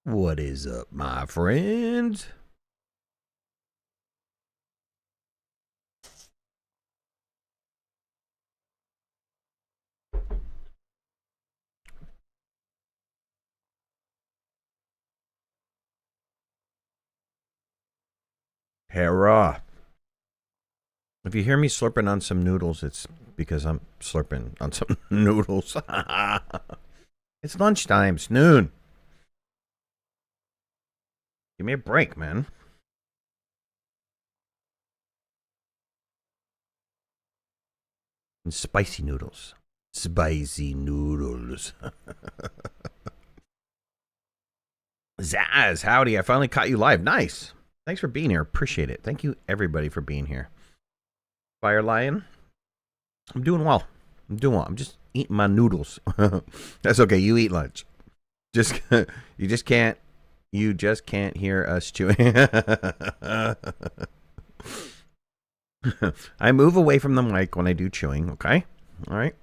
What is up, my friends? Hera. If you hear me slurping on some noodles, it's because I'm slurping on some noodles. It's lunchtime. It's noon. Give me a break, man. And spicy noodles. Spicy noodles. Zaz, howdy. I finally caught you live. Nice. Thanks for being here. Appreciate it. Thank you, everybody, for being here. Fire Lion. I'm doing well. I'm just eating my noodles. That's okay. You eat lunch. You just can't hear us chewing. I move away from the mic when I do chewing, okay? All right.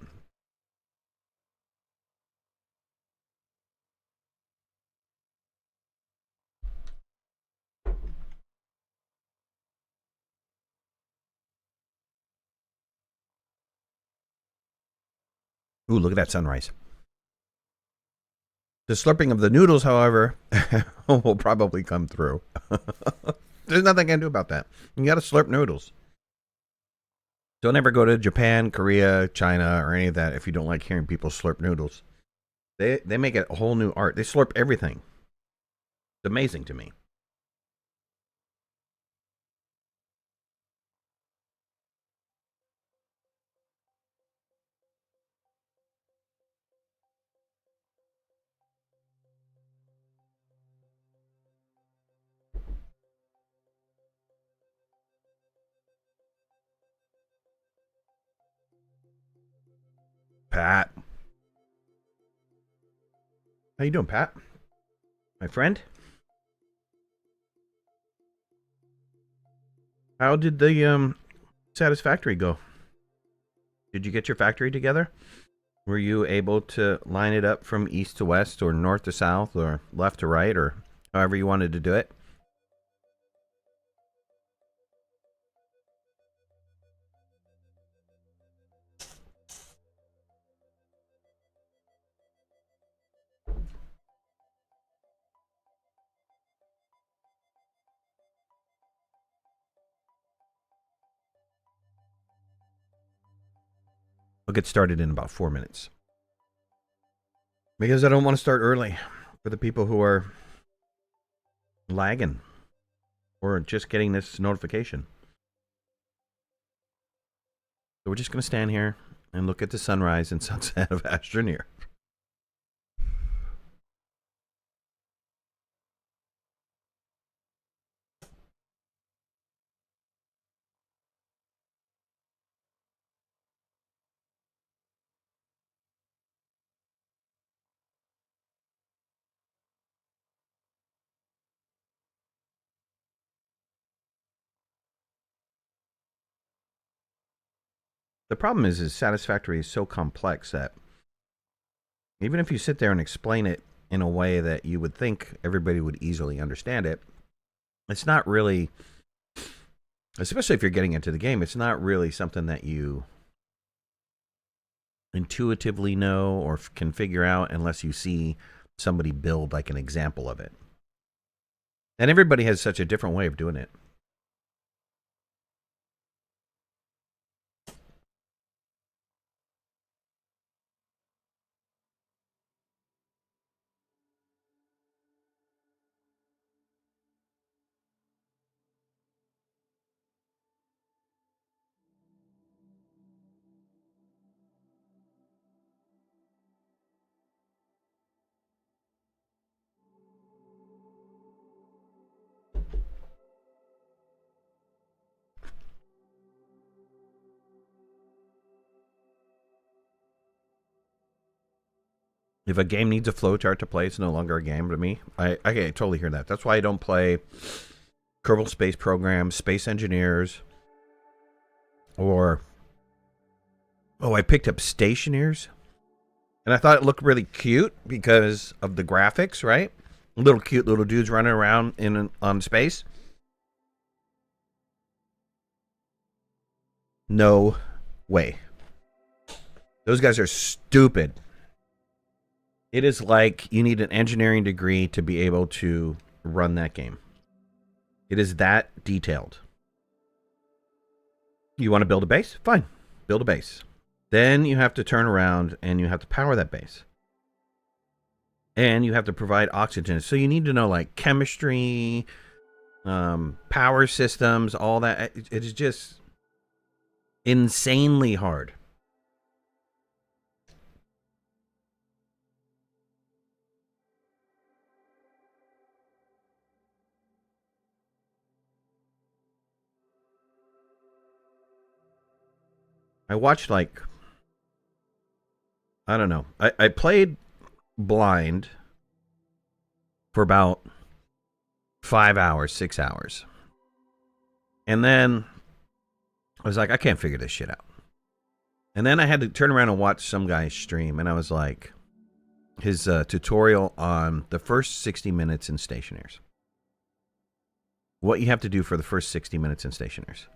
Ooh, look at that sunrise. The slurping of the noodles, however, will probably come through. There's nothing I can do about that. You got to slurp noodles. Don't ever go to Japan, Korea, China, or any of that if you don't like hearing people slurp noodles. They make it a whole new art. They slurp everything. It's amazing to me. Pat. How you doing, Pat? My friend? How did the Satisfactory go? Did you get your factory together? Were you able to line it up from east to west or north to south or left to right or however you wanted to do it? We'll get started in about 4 minutes. Because I don't want to start early for the people who are lagging or just getting this notification. So we're just going to stand here and look at the sunrise and sunset of Astroneer. The problem is Satisfactory is so complex that even if you sit there and explain it in a way that you would think everybody would easily understand it, it's not really, especially if you're getting into the game, it's not really something that you intuitively know or can figure out unless you see somebody build like an example of it. And everybody has such a different way of doing it. If a game needs a flowchart to play, it's no longer a game to me. I totally hear that. That's why I don't play Kerbal Space Program, Space Engineers, or I picked up Stationeers, and I thought it looked really cute because of the graphics, right? little cute little dudes running around on space. No way. Those guys are stupid. It is like you need an engineering degree to be able to run that game. It is that detailed. You want to build a base? Fine. Build a base. Then you have to turn around and you have to power that base. And you have to provide oxygen. So you need to know like chemistry, power systems, all that. It is just insanely hard. I watched like, I don't know. I played blind for about 5 hours, 6 hours. And then I was like, I can't figure this shit out. And then I had to turn around and watch some guy stream. And I was like, his tutorial on the first 60 minutes in stationaries. What you have to do for the first 60 minutes in stationaries.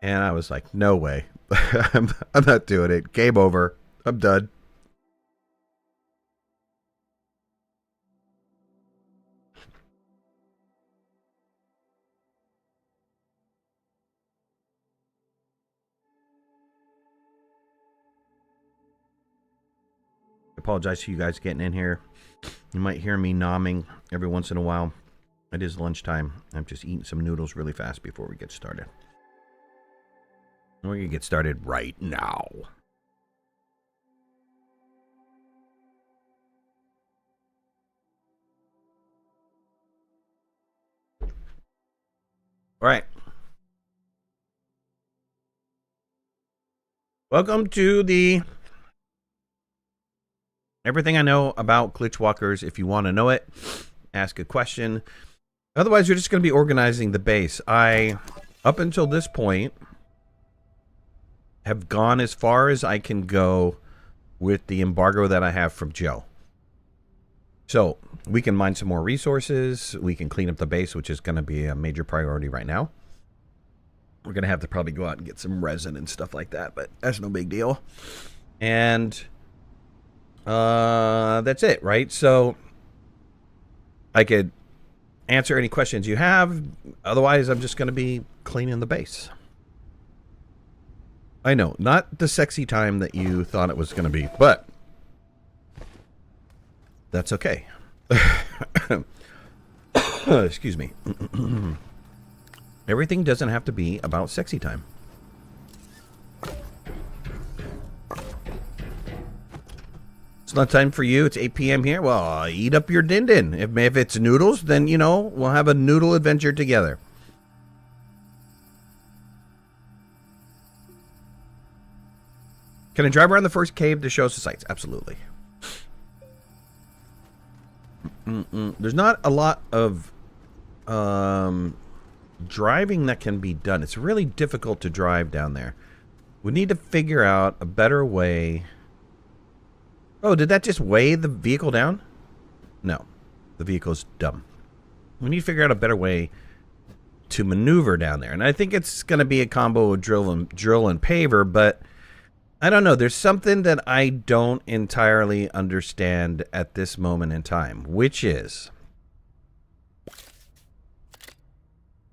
And I was like, no way. I'm not doing it. Game over. I'm done. I apologize to you guys getting in here. You might hear me nomming every once in a while. It is lunchtime. I'm just eating some noodles really fast before we get started. We're going to get started right now. All right. Welcome to the Everything I Know About Glitchwalkers. If you want to know it, ask a question. Otherwise, you're just going to be organizing the base. Up until this point, have gone as far as I can go with the embargo that I have from Joe. So we can mine some more resources. We can clean up the base, which is going to be a major priority right now. We're going to have to probably go out and get some resin and stuff like that, but that's no big deal. And that's it, right? So I could answer any questions you have. Otherwise, I'm just going to be cleaning the base. I know, not the sexy time that you thought it was going to be, but that's okay. Excuse me. Everything doesn't have to be about sexy time. It's not time for you. It's 8 p.m. here. Well, eat up your din-din. If it's noodles, then, you know, we'll have a noodle adventure together. Can I drive around the first cave to show us the sights? Absolutely. There's not a lot of driving that can be done. It's really difficult to drive down there. We need to figure out a better way. Oh, did that just weigh the vehicle down? No. The vehicle's dumb. We need to figure out a better way to maneuver down there. And I think it's going to be a combo of drill and paver, but I don't know. There's something that I don't entirely understand at this moment in time, which is,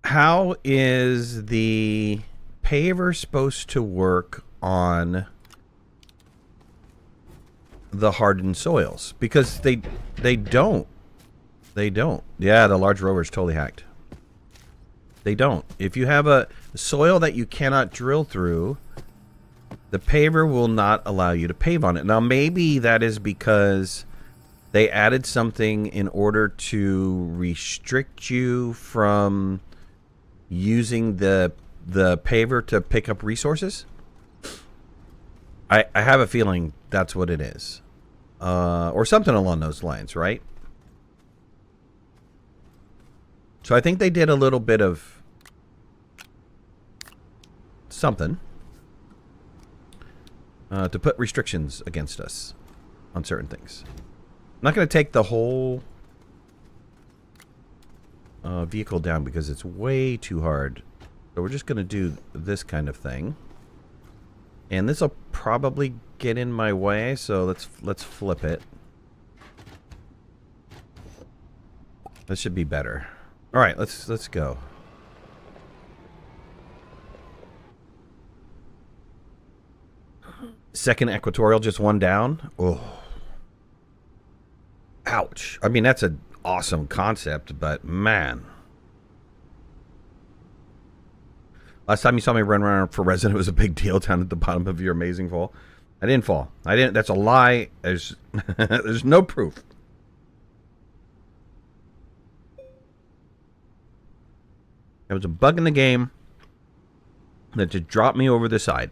how is the paver supposed to work on the hardened soils? Because they don't. They don't. Yeah, the large rover is totally hacked. They don't. If you have a soil that you cannot drill through, the paver will not allow you to pave on it. Now, maybe that is because they added something in order to restrict you from using the paver to pick up resources. I have a feeling that's what it is. Or something along those lines, right? So I think they did a little bit of something to put restrictions against us on certain things. I'm not going to take the whole vehicle down because it's way too hard. So we're just going to do this kind of thing. And this will probably get in my way, so let's flip it. This should be better. All right, let's go. Second equatorial, just one down. Oh. Ouch. I mean, that's an awesome concept, but man. Last time you saw me run around for Resident, it was a big deal down at the bottom of your amazing fall. I didn't fall. I didn't. That's a lie. There's no proof. There was a bug in the game that just dropped me over the side.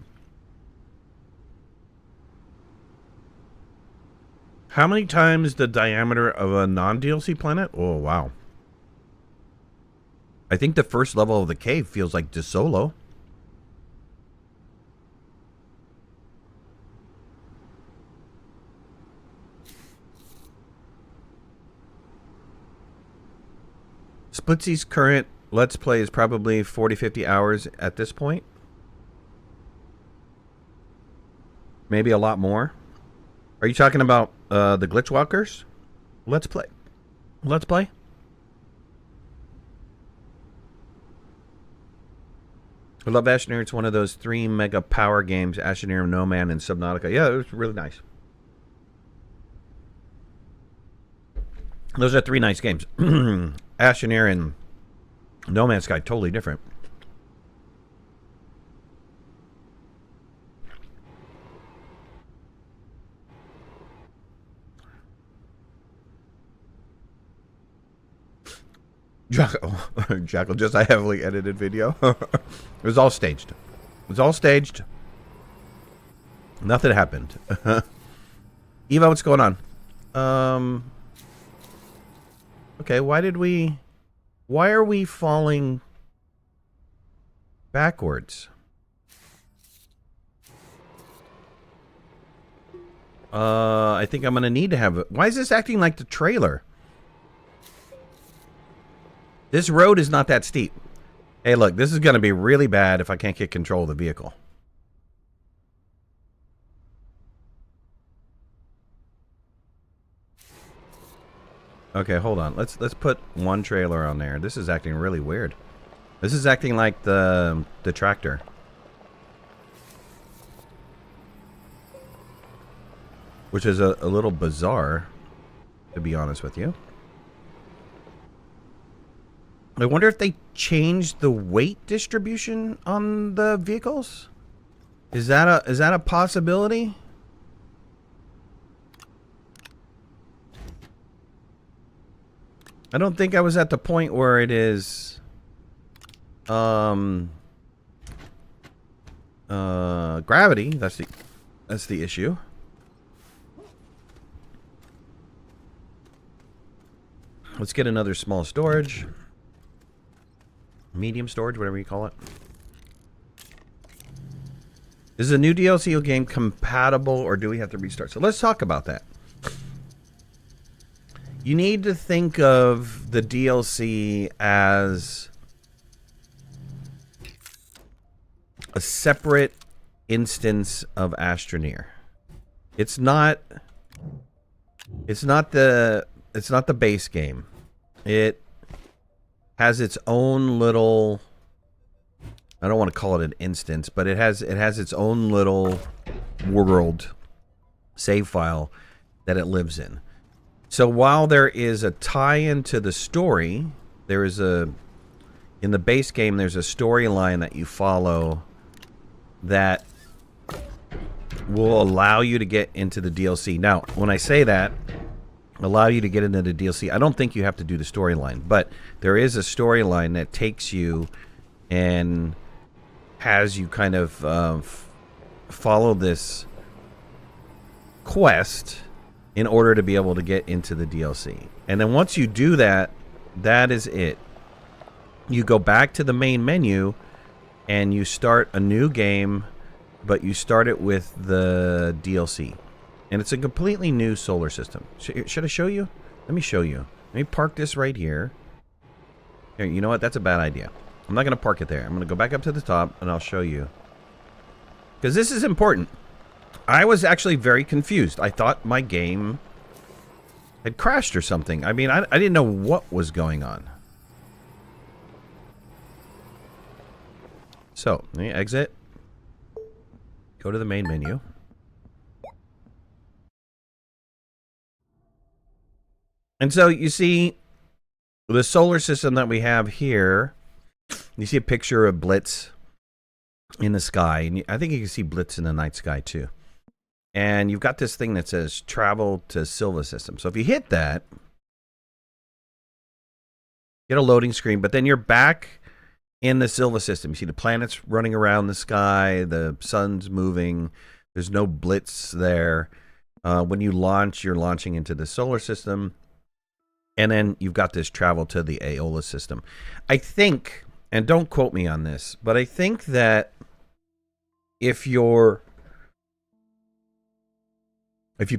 How many times the diameter of a non-DLC planet? Oh, wow. I think the first level of the cave feels like De Solo. Splitsy's current Let's Play is probably 40-50 hours at this point. Maybe a lot more. Are you talking about the Glitchwalkers? Let's Play. Let's Play? I love Astroneer. It's one of those 3 mega power games, Astroneer, No Man, and Subnautica. Yeah, it was really nice. Those are 3 nice games. Astroneer and No Man's Sky, totally different. Jackal, just a heavily edited video. It was all staged. It was all staged. Nothing happened. Eva, what's going on? Okay, why are we falling backwards? I think I'm gonna need to have it. Why is this acting like the trailer? This road is not that steep. Hey, look, this is going to be really bad if I can't get control of the vehicle. Okay, hold on. Let's put one trailer on there. This is acting really weird. This is acting like the tractor. Which is a little bizarre, to be honest with you. I wonder if they changed the weight distribution on the vehicles. Is that a possibility? I don't think I was at the point where it is gravity. That's the issue. Let's get another small storage. Medium storage, whatever you call it. Is a new DLC game compatible, or do we have to restart? So let's talk about that. You need to think of the DLC as a separate instance of Astroneer. It's not the base game. It has its own little, I don't want to call it an instance, but it has its own little world save file that it lives in. So while there is a tie-in to the story, there is in the base game, there's a storyline that you follow that will allow you to get into the DLC. Now, when I say that, allow you to get into the DLC, I don't think you have to do the storyline, but there is a storyline that takes you and has you kind of follow this quest in order to be able to get into the DLC. And then once you do that, that is it. You go back to the main menu and you start a new game, but you start it with the DLC. And it's a completely new solar system. Should I show you? Let me show you. Let me park this right here. Here, you know what? That's a bad idea. I'm not going to park it there. I'm going to go back up to the top, and I'll show you. Because this is important. I was actually very confused. I thought my game had crashed or something. I mean, I didn't know what was going on. So, let me exit. Go to the main menu. And so, you see the solar system that we have here. You see a picture of Blitz in the sky. And I think you can see Blitz in the night sky, too. And you've got this thing that says travel to Silva system. So if you hit that, get a loading screen, but then you're back in the Silva system. You see the planets running around the sky, the sun's moving, there's no Blitz there. When you launch, you're launching into the solar system. And then you've got this travel to the Aeolus system. I think, and don't quote me on this, but I think that if you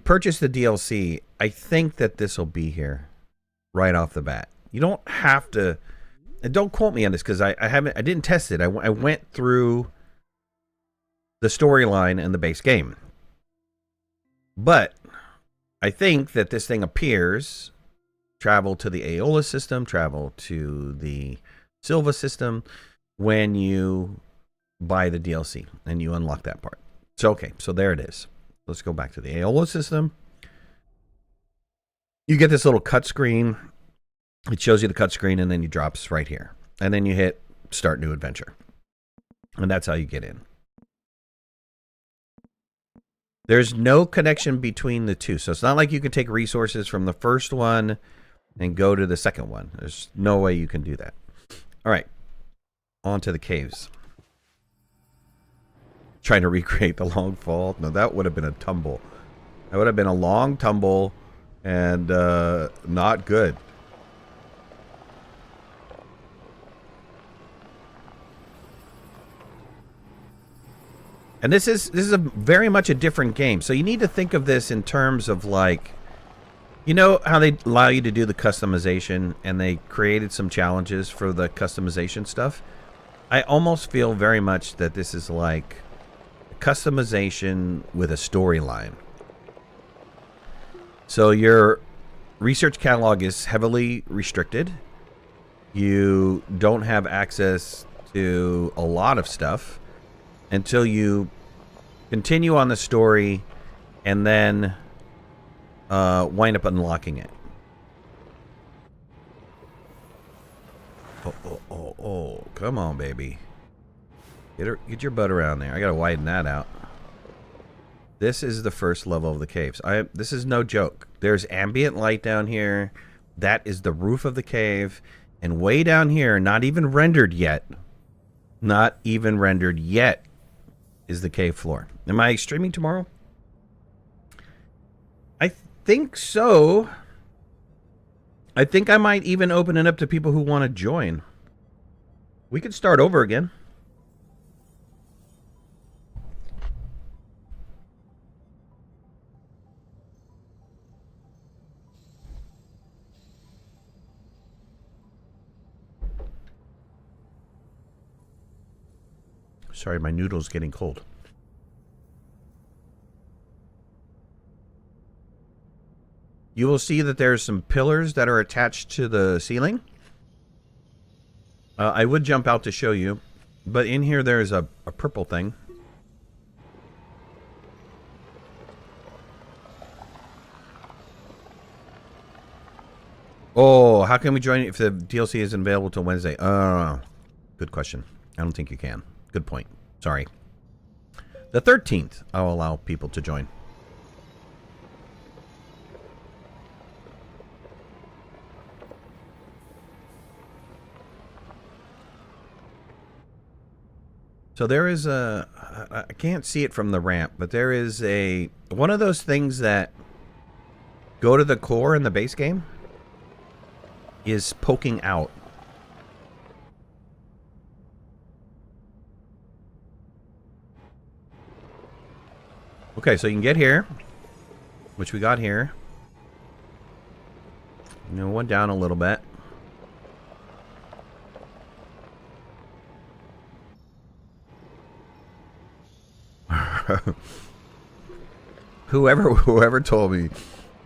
purchase the DLC, I think that this will be here right off the bat. You don't have to, and don't quote me on this because I didn't test it. I went through the storyline and the base game. But I think that this thing appears, travel to the Aeolus system, travel to the Silva system when you buy the DLC and you unlock that part. So, okay, so there it is. Let's go back to the Aeolus system. You get this little cut screen. It shows you the cut screen, and then you drops right here. And then you hit Start New Adventure. And that's how you get in. There's no connection between the two. So it's not like you can take resources from the first one and go to the second one. There's no way you can do that. All right. On to the caves. Trying to recreate the long fall. No, that would have been a tumble. That would have been a long tumble and not good. And this is a very much a different game. So you need to think of this in terms of like, you know how they allow you to do the customization and they created some challenges for the customization stuff? I almost feel very much that this is like customization with a storyline. So your research catalog is heavily restricted. You don't have access to a lot of stuff until you continue on the story and then wind up unlocking it. Oh, come on, baby. Get your butt around there. I gotta widen that out. This is the first level of the caves. This is no joke. There's ambient light down here. That is the roof of the cave. And way down here, not even rendered yet, is the cave floor. Am I streaming tomorrow? I think so. I think I might even open it up to people who want to join. We could start over again. Sorry, my noodle's getting cold. You will see that there's some pillars that are attached to the ceiling. I would jump out to show you, but in here there's a purple thing. Oh, how can we join if the DLC isn't available till Wednesday? Good question. I don't think you can. Good point. Sorry. The 13th, I'll allow people to join. So there is a, I can't see it from the ramp, but there is one of those things that go to the core in the base game is poking out. Okay, so you can get here, which we got here. You know, one down a little bit. Whoever told me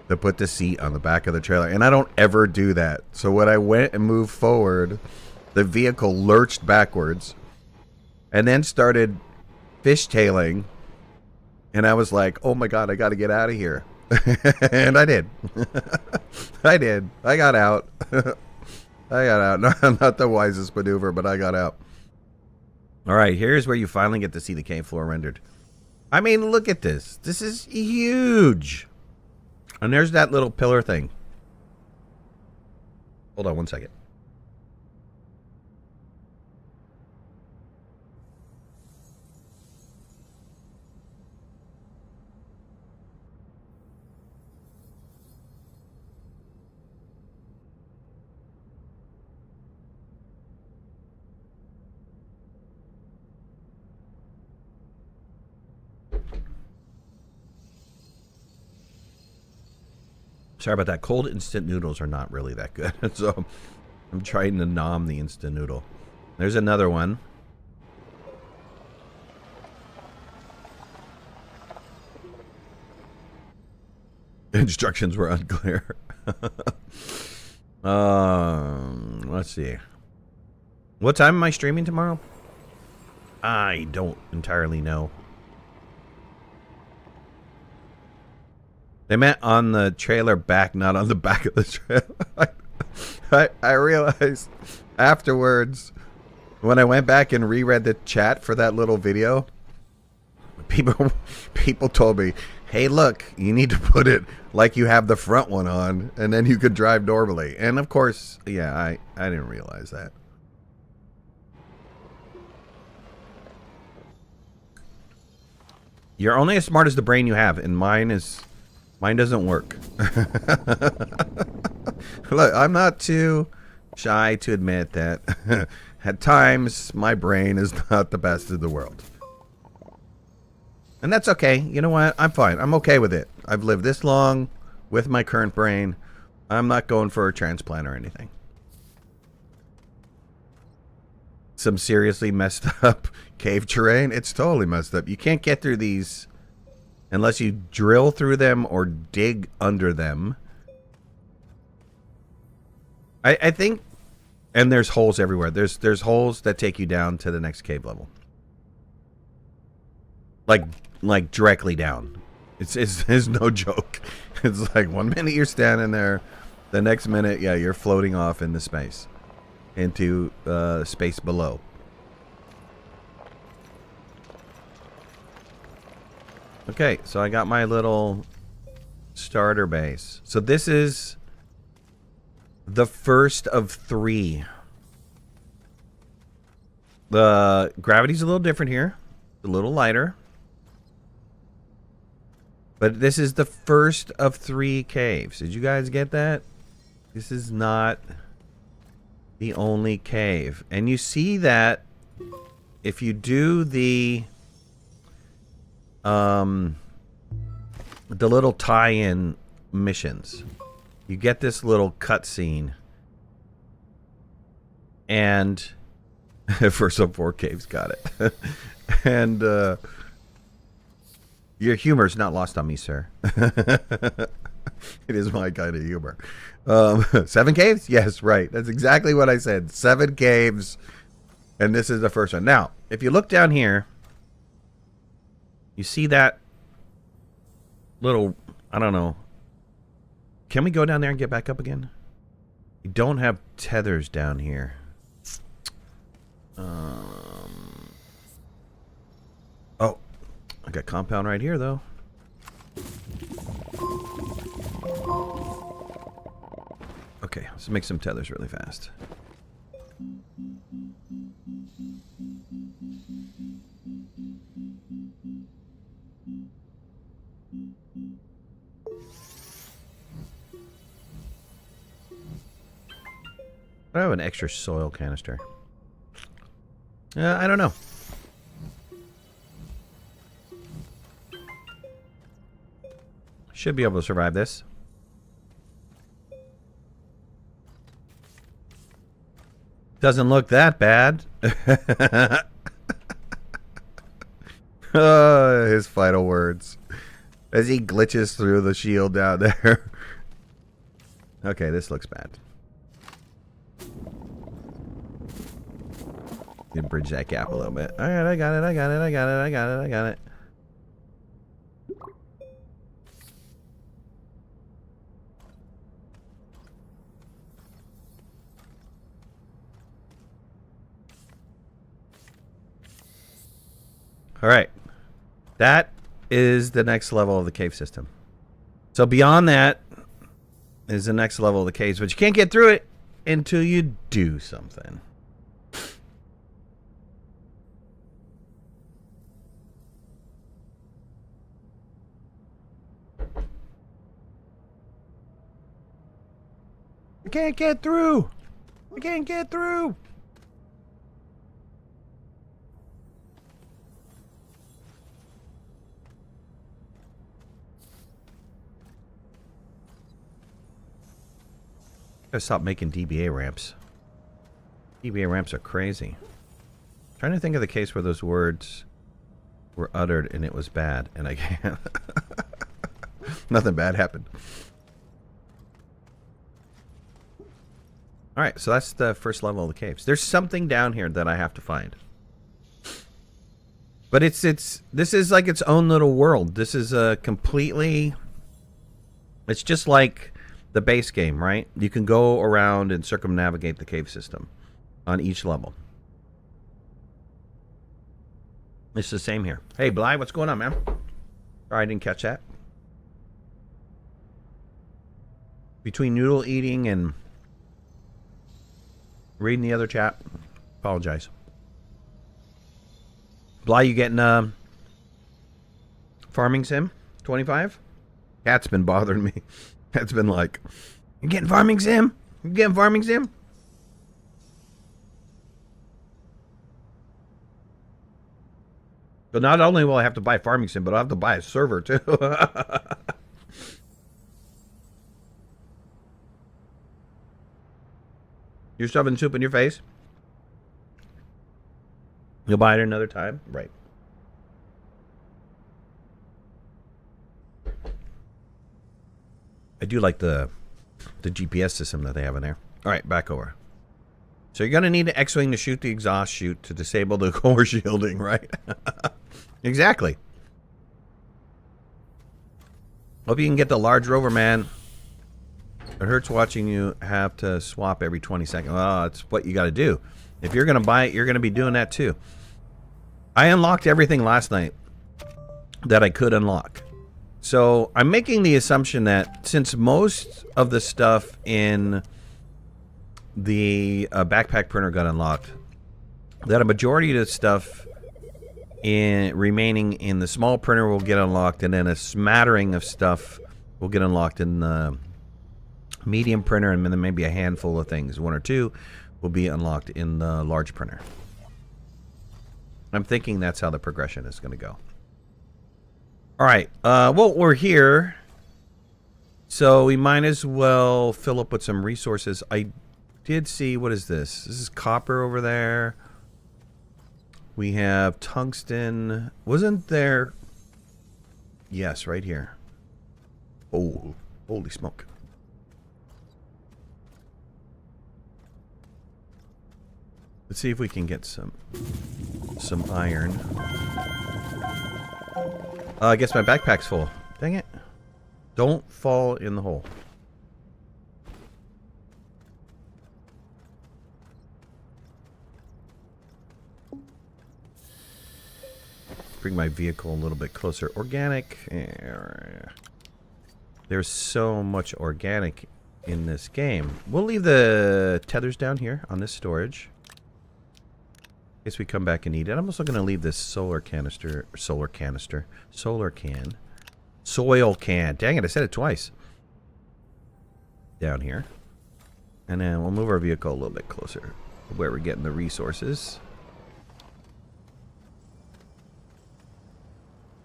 to put the seat on the back of the trailer, and I don't ever do that. So when I went and moved forward, the vehicle lurched backwards and then started fishtailing, and I was like, oh my god, I got to get out of here. And I did. I did. I got out. I got out. Not the wisest maneuver, but I got out. All right, here's where you finally get to see the cave floor rendered. I mean, look at this. This is huge. And there's that little pillar thing. Hold on one second. Sorry about that. Cold instant noodles are not really that good. So I'm trying to nom the instant noodle. There's another one. Instructions were unclear. Let's see. What time am I streaming tomorrow? I don't entirely know. They meant on the trailer back, not on the back of the trailer. I realized afterwards, when I went back and reread the chat for that little video, people told me, hey, look, you need to put it like you have the front one on, and then you could drive normally. And of course, yeah, I didn't realize that. You're only as smart as the brain you have, and mine doesn't work. Look, I'm not too shy to admit that at times my brain is not the best in the world. And that's okay. You know what? I'm fine. I'm okay with it. I've lived this long with my current brain. I'm not going for a transplant or anything. Some seriously messed up cave terrain. It's totally messed up. You can't get through these unless you drill through them or dig under them. I think, and there's holes everywhere. There's holes that take you down to the next cave level. Like directly down. It's no joke. It's like 1 minute you're standing there, the next minute, yeah, you're floating off into space, into space below. Okay, so I got my little starter base. So this is the first of 3. The gravity's a little different here. A little lighter. But this is the first of 3 caves. Did you guys get that? This is not the only cave. And you see that if you do the little tie-in missions, you get this little cutscene, and first of 4 caves, got it. And your humor's not lost on me, sir. It is my kind of humor. 7 caves? Yes, right. That's exactly what I said. 7 caves, and this is the first one. Now, if you look down here, you see that little, I don't know. Can we go down there and get back up again? We don't have tethers down here. Oh, I got compound right here, though. Okay, let's make some tethers really fast. I have an extra soil canister. I don't know. Should be able to survive this. Doesn't look that bad. His final words. As he glitches through the shield down there. Okay, this looks bad. You can bridge that gap a little bit. Alright, I got it, I got it, I got it, I got it, I got it. Alright. That is the next level of the cave system. So beyond that is the next level of the caves, but you can't get through it until you do something. I can't get through. I can't get through. Gotta stop making DBA ramps. DBA ramps are crazy. I'm trying to think of the case where those words were uttered and it was bad, and I can't. Nothing bad happened. Alright, so that's the first level of the caves. There's something down here that I have to find. But this is like its own little world. This is a completely... It's just like the base game, right? You can go around and circumnavigate the cave system on each level. It's the same here. Hey, Bly, what's going on, man? Sorry, I didn't catch that. Between noodle eating and reading the other chat, apologize. Bly, you getting farming sim 25? Cat's been bothering me. Cat's been like, you getting farming sim? You getting farming sim? So not only will I have to buy farming sim, but I'll have to buy a server too. You're shoving soup in your face? You'll buy it another time? Right. I do like the GPS system that they have in there. Alright, back over. So you're going to need an X-Wing to shoot the exhaust chute to disable the core shielding, right? Exactly. Hope you can get the large rover, man. It hurts watching you have to swap every 20 seconds. Well, that's what you got to do. If you're going to buy it, you're going to be doing that too. I unlocked everything last night that I could unlock. So I'm making the assumption that since most of the stuff in the backpack printer got unlocked, that a majority of the stuff remaining in the small printer will get unlocked, and then a smattering of stuff will get unlocked in the medium printer, and then maybe a handful of things, one or two, will be unlocked in the large printer. I'm thinking that's how the progression is going to go. Alright, well, we're here, so we might as well fill up with some resources. I did see, what is this? This is copper over there. We have tungsten. Wasn't there... Yes, right here. Oh, holy smoke. Let's see if we can get some iron. I guess my backpack's full. Dang it. Don't fall in the hole. Bring my vehicle a little bit closer. Organic. There's so much organic in this game. We'll leave the tethers down here on this storage. In case we come back and need it. I'm also going to leave this soil can. Dang it, I said it twice. Down here. And then we'll move our vehicle a little bit closer to where we're getting the resources.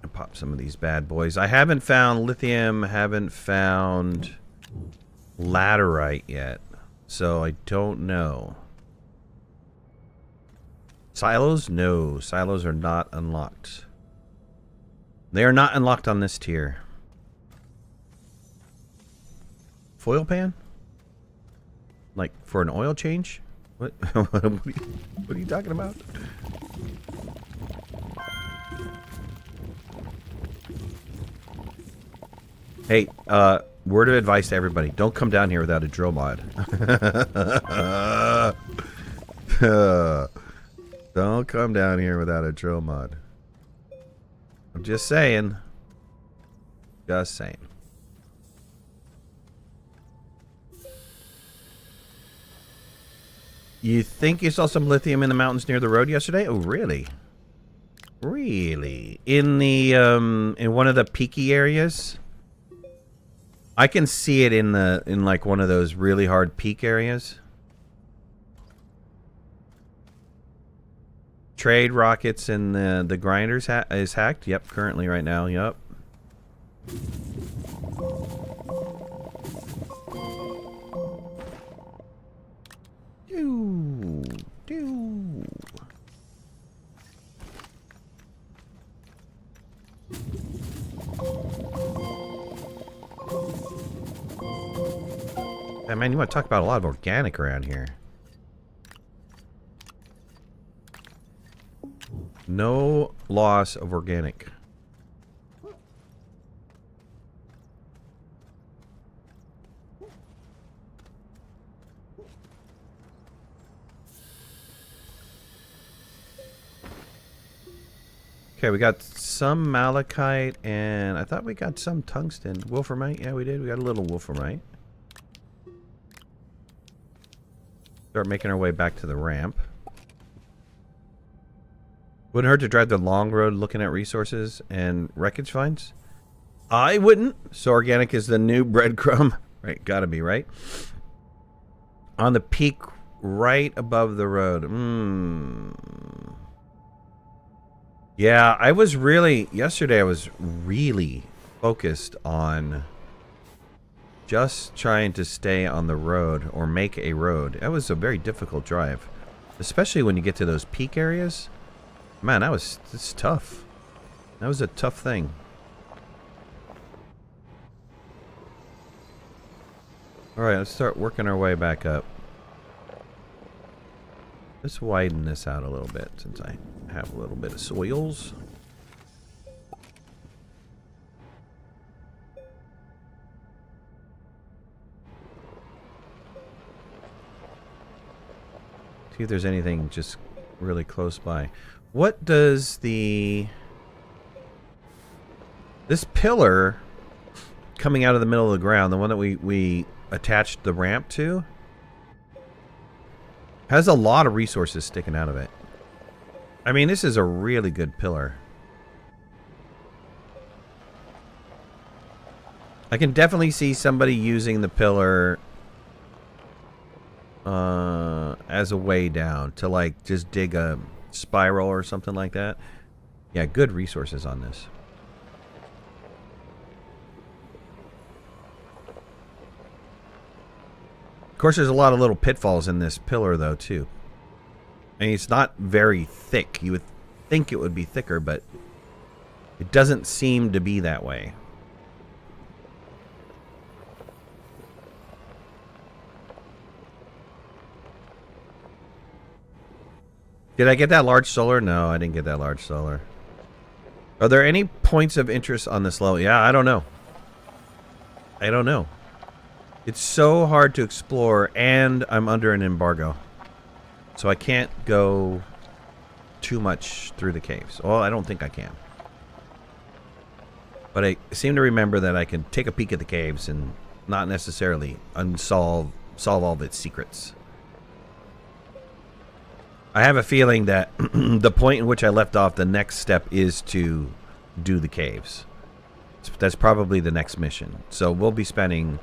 And pop some of these bad boys. I haven't found lithium, haven't found laterite yet. So I don't know. Silos? No. Silos are not unlocked. They are not unlocked on this tier. Foil pan? Like for an oil change? What? What are you talking about? Hey, word of advice to everybody. Don't come down here without a drill mod. Don't come down here without a drill mod. I'm just saying. Just saying. You think you saw some lithium in the mountains near the road yesterday? Oh, really? Really? In the in one of the peaky areas? I can see it in like one of those really hard peak areas. Trade rockets and the grinders is hacked. Yep, currently right now. Yep. Hey, man, you want to talk about a lot of organic around here. No loss of organic. Okay, we got some malachite, and I thought we got some tungsten. Wolframite? Yeah, we did. We got a little wolframite. Start making our way back to the ramp. Wouldn't hurt to drive the long road looking at resources and wreckage finds. I wouldn't. So organic is the new breadcrumb. Right, gotta be, right? On the peak right above the road. Yeah, I was really... Yesterday I was really focused on just trying to stay on the road or make a road. That was a very difficult drive. Especially when you get to those peak areas. Man, it's tough. That was a tough thing. Alright, let's start working our way back up. Let's widen this out a little bit since I have a little bit of soils. See if there's anything just really close by. What does this pillar coming out of the middle of the ground, the one that we attached the ramp to, has a lot of resources sticking out of it. I mean, this is a really good pillar. I can definitely see somebody using the pillar as a way down to like just dig a spiral or something like that. Yeah, good resources on this. Of course, there's a lot of little pitfalls in this pillar though too. I mean, it's not very thick. You would think it would be thicker, but it doesn't seem to be that way. Did I get that large solar? No, I didn't get that large solar. Are there any points of interest on this level? Yeah, I don't know. I don't know. It's so hard to explore, and I'm under an embargo. So I can't go too much through the caves. Well, I don't think I can. But I seem to remember that I can take a peek at the caves and not necessarily solve all of its secrets. I have a feeling that the point in which I left off, the next step is to do the caves. That's probably the next mission. So we'll be spending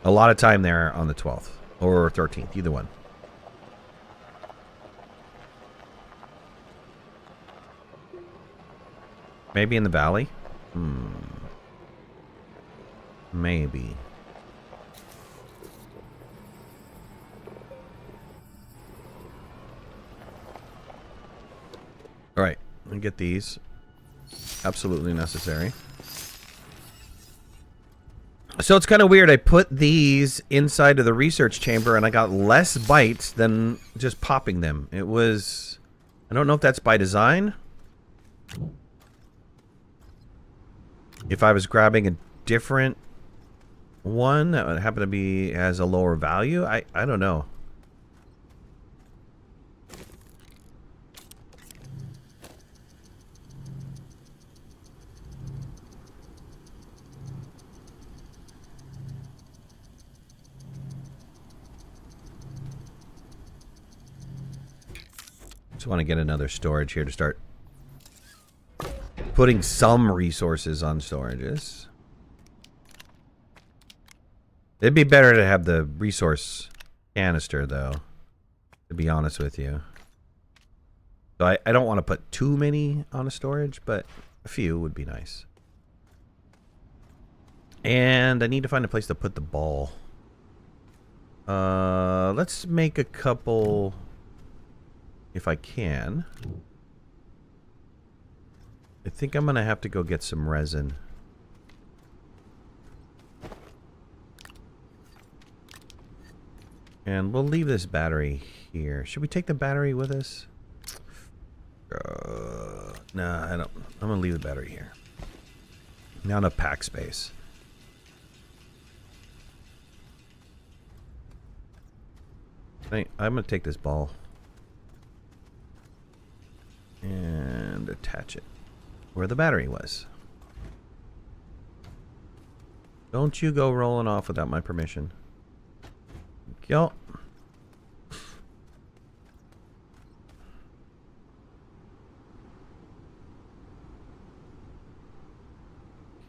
a lot of time there on the 12th or 13th, either one. Maybe in the valley? Maybe. Alright, let me get these. Absolutely necessary. So it's kind of weird. I put these inside of the research chamber and I got less bytes than just popping them. It was... I don't know if that's by design. If I was grabbing a different one that would happen to be has a lower value, I don't know. Just want to get another storage here to start putting some resources on storages. It'd be better to have the resource canister, though, to be honest with you. So I don't want to put too many on a storage, but a few would be nice. And I need to find a place to put the ball. Let's make a couple, if I can. I think I'm going to have to go get some resin. And we'll leave this battery here. Should we take the battery with us? Nah, I don't. I'm going to leave the battery here. Not enough pack space. I'm going to take this ball and attach it where the battery was. Don't you go rolling off without my permission. Yo.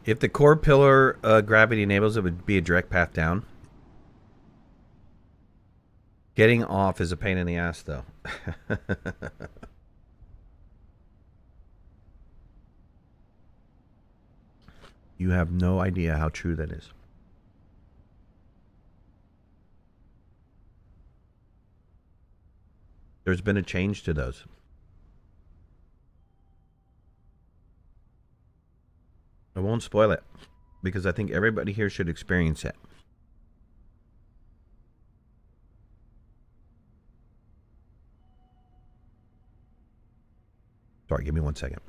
If the core pillar gravity enables, it would be a direct path down. Getting off is a pain in the ass, though. You have no idea how true that is. There's been a change to those. I won't spoil it because I think everybody here should experience it. Sorry, give me 1 second.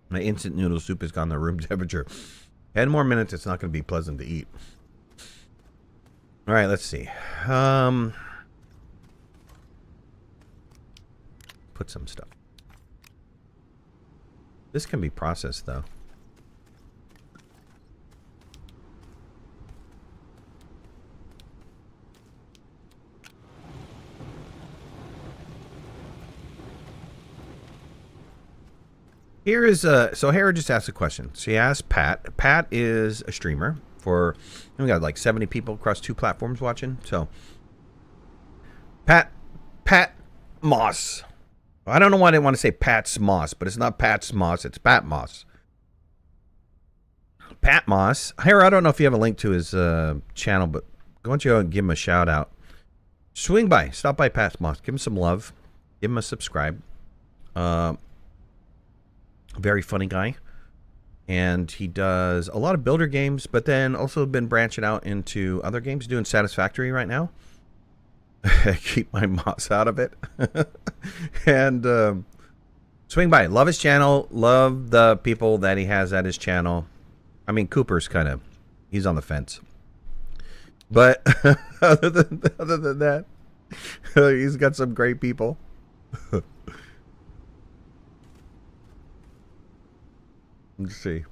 My instant noodle soup has gone to room temperature. 10 more minutes, it's not going to be pleasant to eat. All right, let's see. Put some stuff. This can be processed, though. Here is so Hera just asked a question. She asked Pat. Pat is a streamer for, we got like 70 people across 2 platforms watching. So Pat Moss. I don't know why I didn't want to say Pat's Moss, but it's not Pat's Moss, it's Pat Moss. Pat Moss. Hera, I don't know if you have a link to his channel, but I want you to give him a shout out. Swing by, stop by Pat Moss, give him some love, give him a subscribe. Very funny guy, and he does a lot of builder games, but then also been branching out into other games, doing Satisfactory right now. Keep my moss out of it. And swing by, love his channel, love the people that he has at his channel. I mean, Cooper's kind of, he's on the fence, but other than that, he's got some great people. Let's see.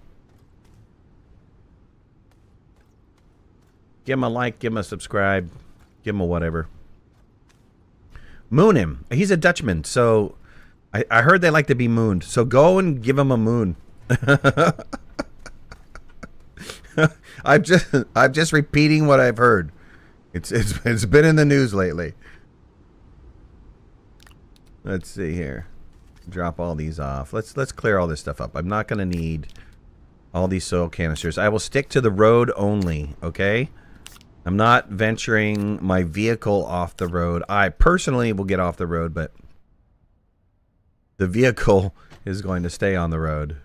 Give him a like, give him a subscribe, give him a whatever. Moon him. He's a Dutchman, so I heard they like to be mooned. So go and give him a moon. I'm just repeating what I've heard. It's been in the news lately. Let's see here. drop all these off. Let's clear all this stuff up. I'm not going to need all these soil canisters. I will stick to the road only, okay? I'm not venturing my vehicle off the road. I personally will get off the road, but the vehicle is going to stay on the road.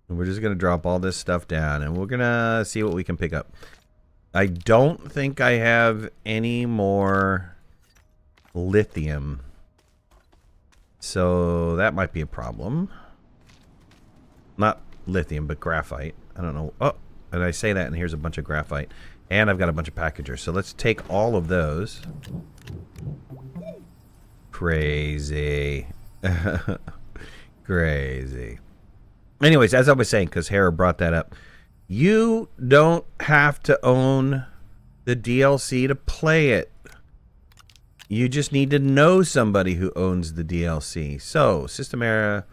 And we're just going to drop all this stuff down, and we're going to see what we can pick up. I don't think I have any more lithium. So that might be a problem. Not lithium, but graphite. I don't know. Oh, and I say that, and here's a bunch of graphite. And I've got a bunch of packagers. So let's take all of those. Crazy. Crazy. Anyways, as I was saying, because Hera brought that up, you don't have to own the DLC to play it. You just need to know somebody who owns the DLC. So, System Era,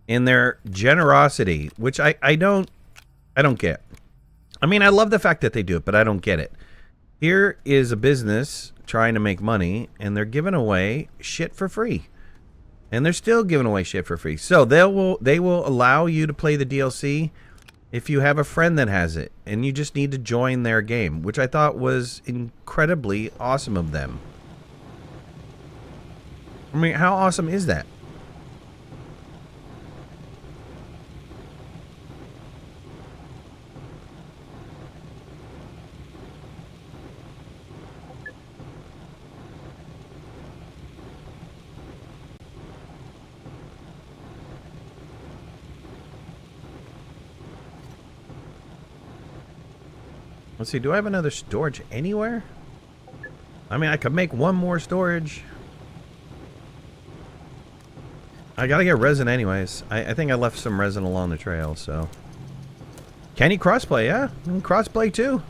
in their generosity, which I don't get. I mean, I love the fact that they do it, but I don't get it. Here is a business trying to make money, and they're giving away shit for free. And they're still giving away shit for free. So they will allow you to play the DLC if you have a friend that has it, and you just need to join their game, which I thought was incredibly awesome of them. I mean, how awesome is that? Let's see, do I have another storage anywhere? I mean, I could make one more storage. I gotta get resin anyways. I think I left some resin along the trail, so. Can you crossplay? Yeah, and crossplay too.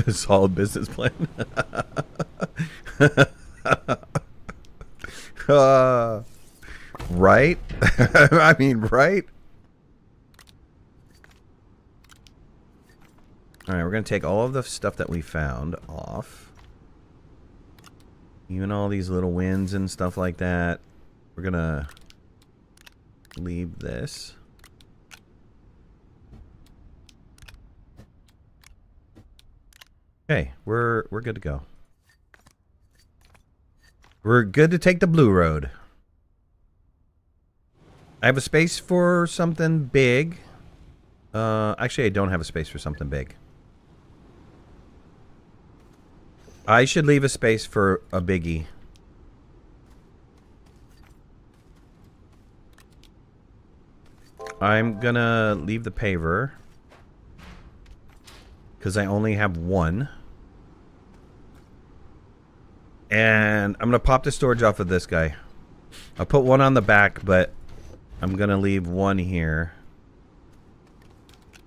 Solid business plan. Right? I mean, right? Alright, we're going to take all of the stuff that we found off. Even all these little winds and stuff like that. We're going to leave this. Okay, we're good to go. We're good to take the blue road. I have a space for something big. Actually, I don't have a space for something big. I should leave a space for a biggie. I'm gonna leave the paver because I only have one. And I'm gonna pop the storage off of this guy. I'll put one on the back, but I'm gonna leave one here.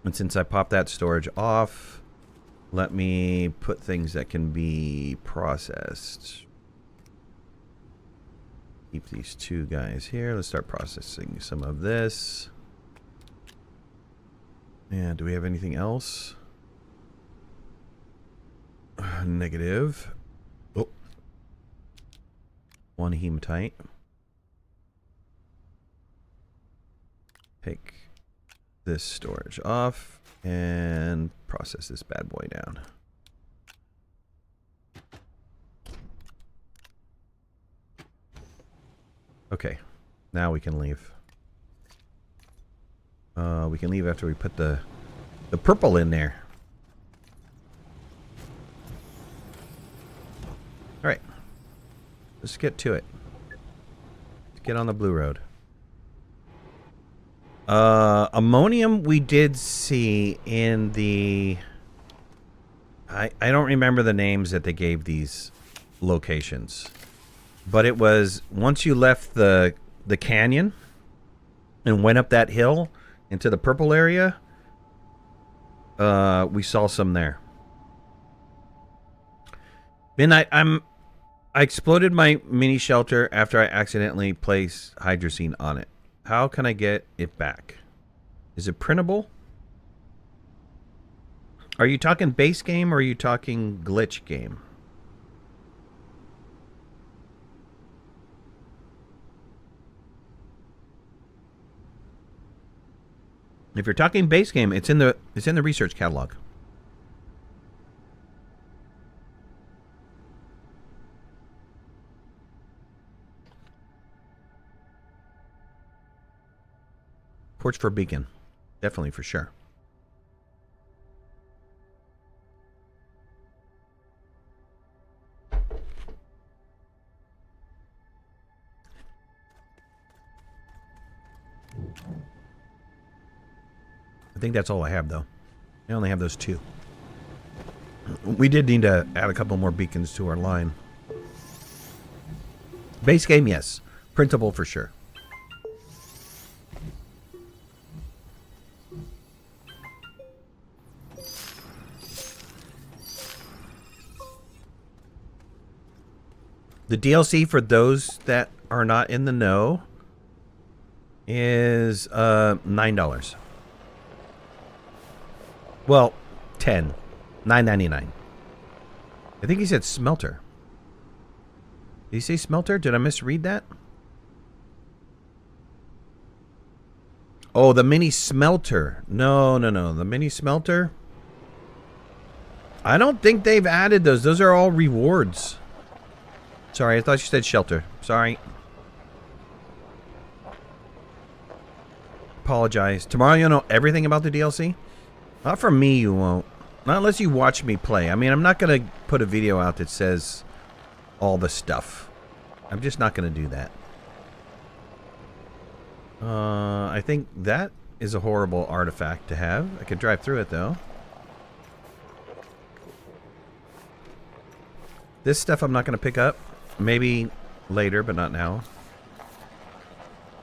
And since I popped that storage off, let me put things that can be processed. Keep these two guys here. Let's start processing some of this. And do we have anything else? Negative. Oh. One hematite. Take this storage off and process this bad boy down. Okay, now we can leave. We can leave after we put the purple in there. All right, let's get to it. Let's get on the blue road. Ammonium we did see in the... I don't remember the names that they gave these locations. But it was once you left the canyon and went up that hill into the purple area, we saw some there. Midnight, I exploded my mini shelter after I accidentally placed hydrazine on it. How can I get it back? Is it printable? Are you talking base game or are you talking glitch game? If you're talking base game, it's in the research catalog. Ports for beacon. Definitely for sure. I think that's all I have, though. I only have those 2. We did need to add a couple more beacons to our line. Base game, yes. Printable for sure. The DLC for those that are not in the know is $9. Well, 10. $9.99. I think he said smelter. Did he say smelter? Did I misread that? Oh, the mini smelter. No. The mini smelter. I don't think they've added those. Those are all rewards. Sorry, I thought you said shelter. Sorry. Apologize. Tomorrow you'll know everything about the DLC? Not for me, you won't. Not unless you watch me play. I mean, I'm not going to put a video out that says all the stuff. I'm just not going to do that. I think that is a horrible artifact to have. I could drive through it, though. This stuff I'm not going to pick up. Maybe later, but not now.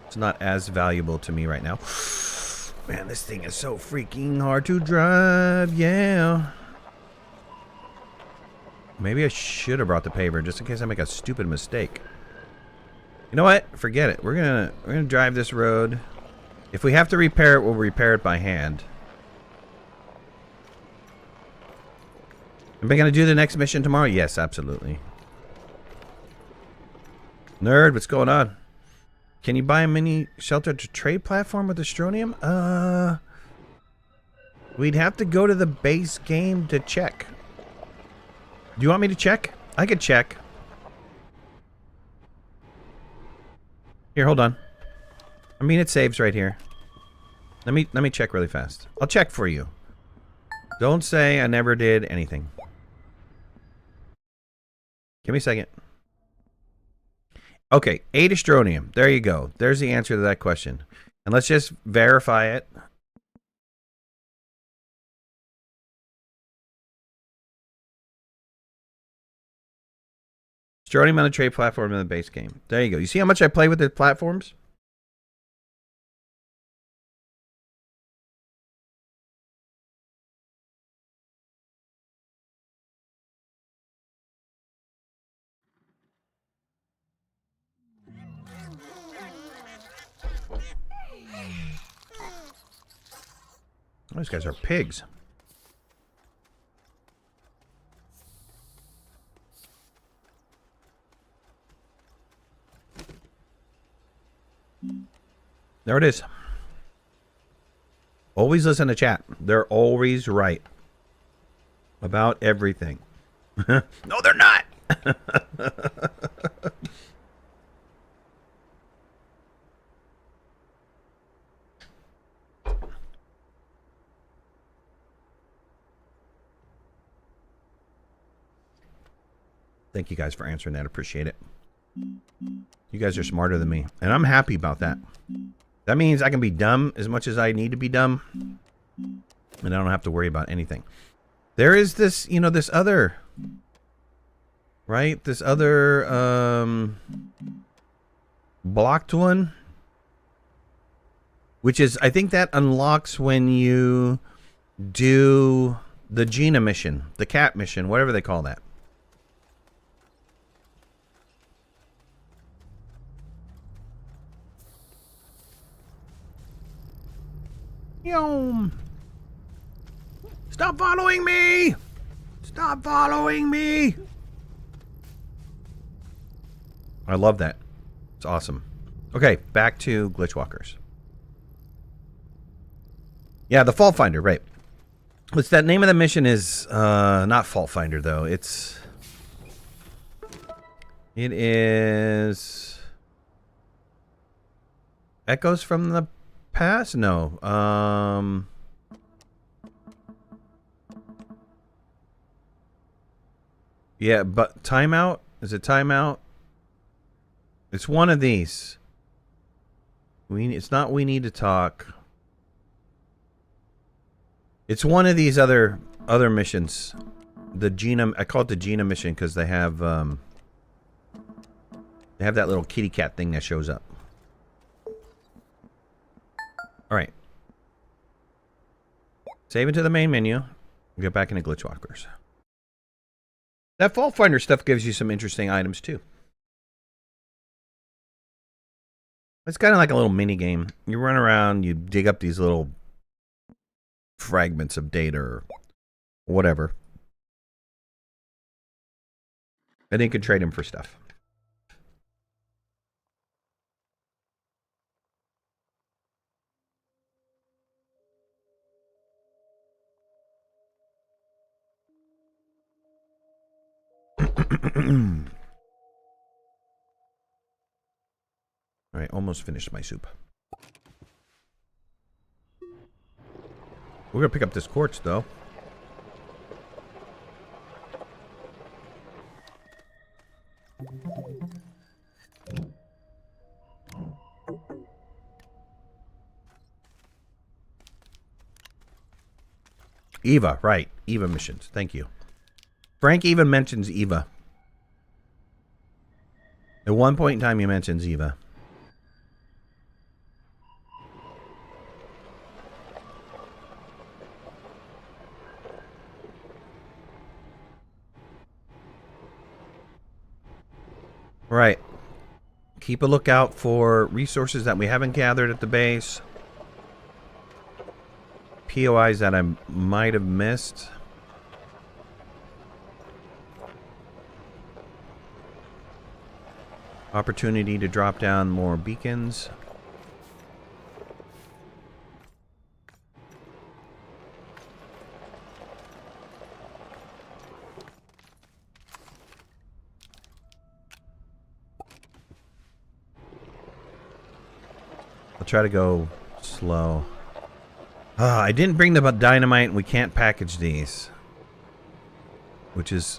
It's not as valuable to me right now. Man, this thing is so freaking hard to drive. Yeah. Maybe I should have brought the paver just in case I make a stupid mistake. You know what? Forget it. We're gonna drive this road. If we have to repair it, we'll repair it by hand. Am I gonna do the next mission tomorrow? Yes, absolutely. Nerd, what's going on? Can you buy a mini shelter to trade platform with Astronium? We'd have to go to the base game to check. Do you want me to check? I could check. Here, hold on. I mean, it saves right here. Let me check really fast. I'll check for you. Don't say I never did anything. Give me a second. Okay, 8 Astronium. There you go. There's the answer to that question. And let's just verify it. Astronium on the trade platform in the base game. There you go. You see how much I play with the platforms? Those guys are pigs. There it is. Always listen to chat. They're always right about everything. No, they're not. Thank you guys for answering that. Appreciate it. You guys are smarter than me, and I'm happy about that. That means I can be dumb as much as I need to be dumb, and I don't have to worry about anything. There is this, you know, this other, right? This other blocked one, which is, I think that unlocks when you do the Gina mission, the cat mission, whatever they call that. Yum. Stop following me! Stop following me! I love that. It's awesome. Okay, back to Glitchwalkers. Yeah, the Fault Finder, right. What's that name of the mission is not Fault Finder though. It is Echoes from the Past? No. Yeah, but Timeout? Is it Timeout? It's one of these. It's not We Need to Talk. It's one of these other missions. The Gina, I call it the Gina mission because they have that little kitty cat thing that shows up. All right. Save it to the main menu. Get back into Glitchwalkers. That Fault Finder stuff gives you some interesting items too. It's kind of like a little mini game. You run around, you dig up these little fragments of data or whatever. And then you can trade them for stuff. All right, almost finished my soup. We're gonna pick up this quartz though. Eva, right. Eva missions. Thank you. Frank even mentions Eva. At one point in time, he mentions Eva. Right. Keep a lookout for resources that we haven't gathered at the base. POIs that I might have missed. Opportunity to drop down more beacons. I'll try to go slow. I didn't bring the dynamite. We can't package these, which is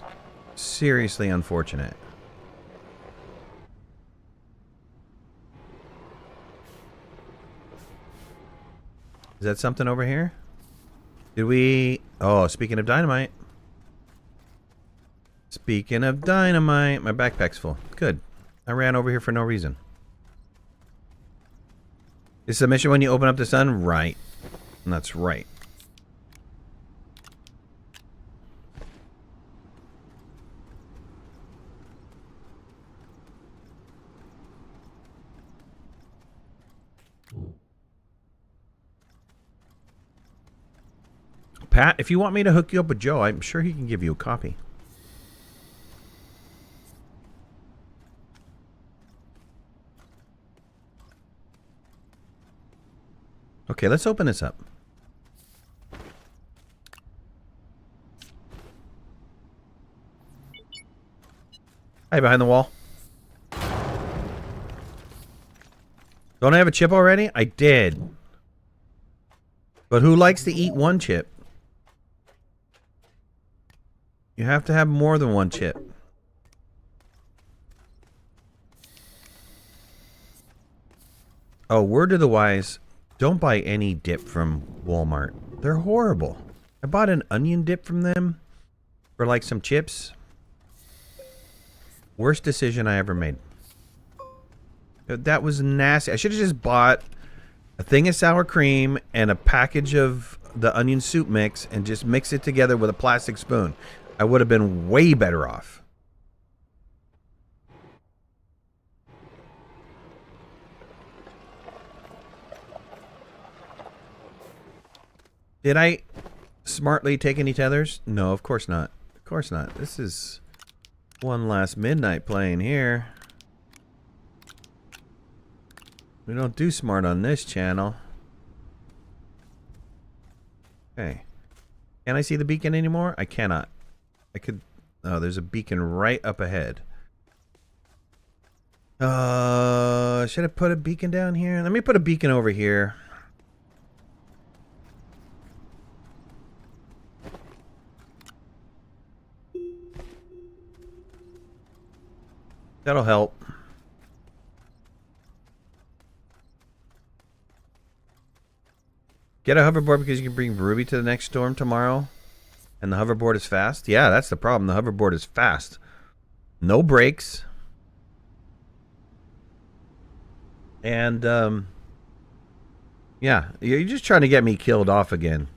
seriously unfortunate. Is that something over here? Did we... Oh, speaking of dynamite. Speaking of dynamite. My backpack's full. Good. I ran over here for no reason. Is the mission when you open up the sun? Right. That's right. Pat, if you want me to hook you up with Joe, I'm sure he can give you a copy. Okay, let's open this up. Hi, behind the wall. Don't I have a chip already? I did. But who likes to eat one chip? You have to have more than one chip. Oh, word to the wise, don't buy any dip from Walmart. They're horrible. I bought an onion dip from them for like some chips. Worst decision I ever made. That was nasty. I should have just bought a thing of sour cream and a package of the onion soup mix and just mix it together with a plastic spoon. I would have been way better off. Did I smartly take any tethers? No, of course not. Of course not. This is OneLastMidnight playing here. We don't do smart on this channel. Okay. Can I see the beacon anymore? I cannot. I could... Oh, there's a beacon right up ahead. Should I put a beacon down here? Let me put a beacon over here. That'll help. Get a hoverboard because you can bring Ruby to the next storm tomorrow. And the hoverboard is fast. Yeah, that's the problem. The hoverboard is fast. No brakes. And, yeah, you're just trying to get me killed off again.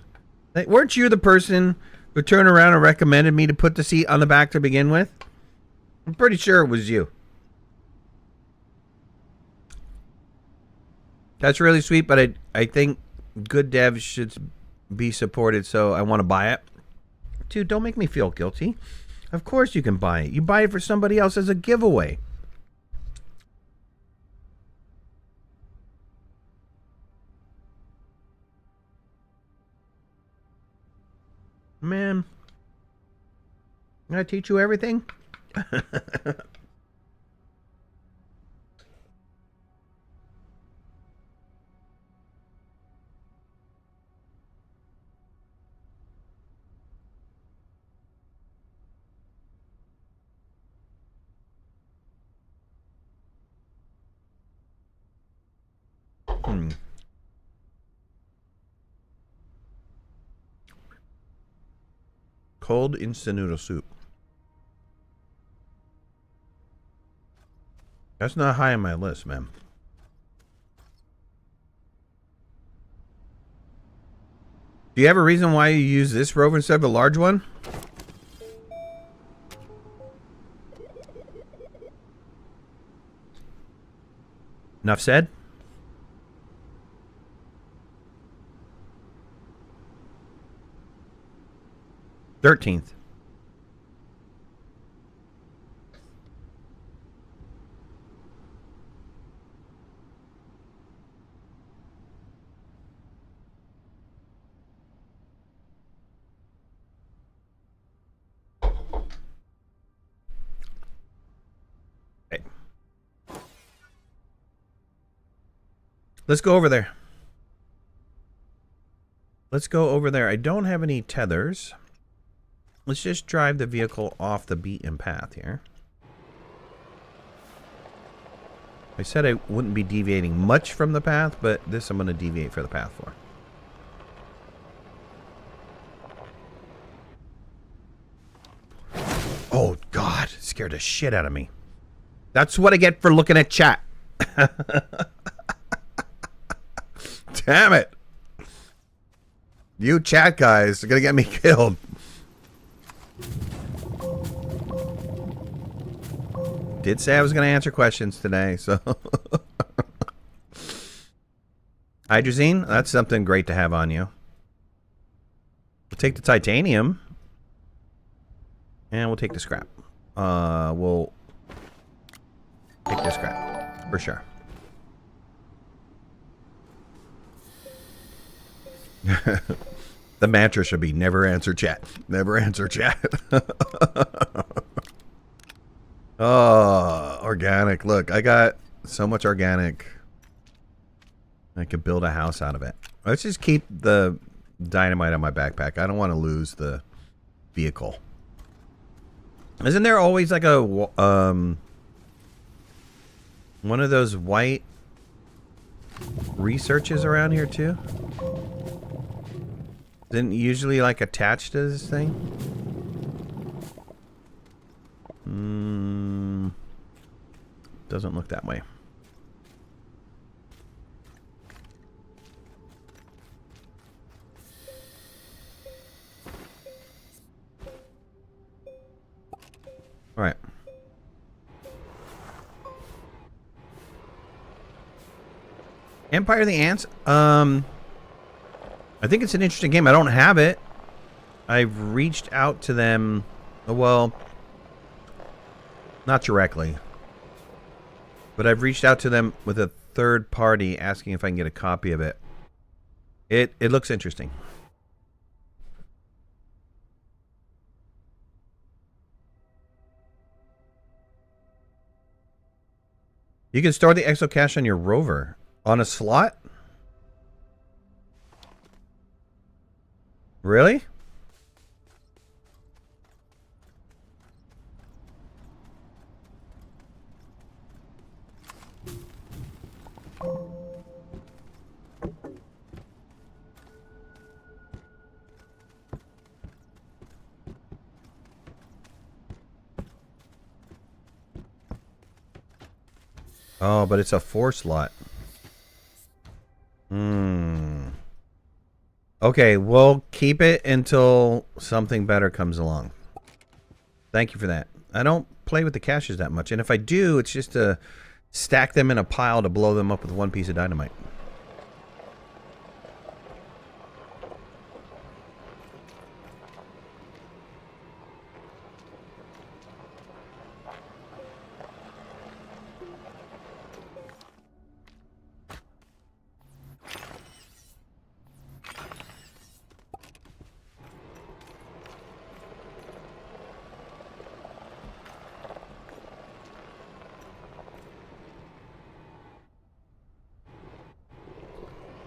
Weren't you the person who turned around and recommended me to put the seat on the back to begin with? I'm pretty sure it was you. That's really sweet, but I think good devs should be supported, so I want to buy it. Dude, don't make me feel guilty. Of course you can buy it. You buy it for somebody else as a giveaway. Man, can I teach you everything? Cold instant noodle soup. That's not high on my list, man. Do you have a reason why you use this rover instead of a large one? Enough said? $13th. Okay. Let's go over there. Let's go over there. I don't have any tethers. Let's just drive the vehicle off the beaten path here. I said I wouldn't be deviating much from the path, but this I'm going to deviate for the path for. Oh, God. It scared the shit out of me. That's what I get for looking at chat. Damn it. You chat guys are going to get me killed. Did say I was going to answer questions today, so. Hydrazine, that's something great to have on you. We'll take the titanium. And we'll take the scrap. We'll take the scrap, for sure. The mantra should be never answer chat. Never answer chat. Oh, organic. Look, I got so much organic. I could build a house out of it. Let's just keep the dynamite on my backpack. I don't want to lose the vehicle. Isn't there always like a one of those white researches around here too? Isn't it usually like attached to this thing? Doesn't look that way. All right. Empire of the Ants. I I think it's an interesting game. I don't have it. I've reached out to them. Well, not directly. But I've reached out to them with a third party asking if I can get a copy of it. It looks interesting. You can store the exocache on your rover. On a slot? Really? Oh, but it's a 4 slot. Okay, we'll keep it until something better comes along. Thank you for that. I don't play with the caches that much, and if I do, it's just to stack them in a pile to blow them up with one piece of dynamite.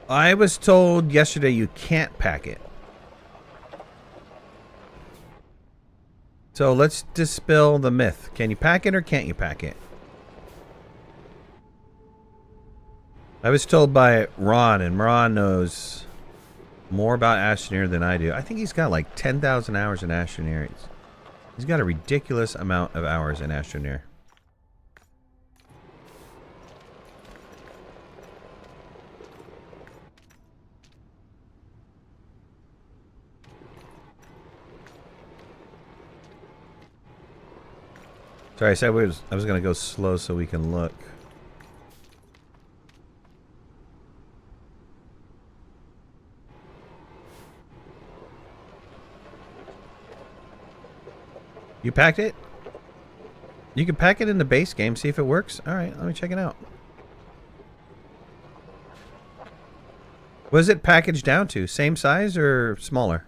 I was told yesterday you can't pack it. So let's dispel the myth. Can you pack it or can't you pack it? I was told by Ron, and Ron knows more about Astroneer than I do. I think he's got like 10,000 hours in Astroneer. He's got a ridiculous amount of hours in Astroneer. Sorry, I said I was going to go slow so we can look. You packed it? You can pack it in the base game, see if it works. Alright, let me check it out. What is it packaged down to? Same size or smaller?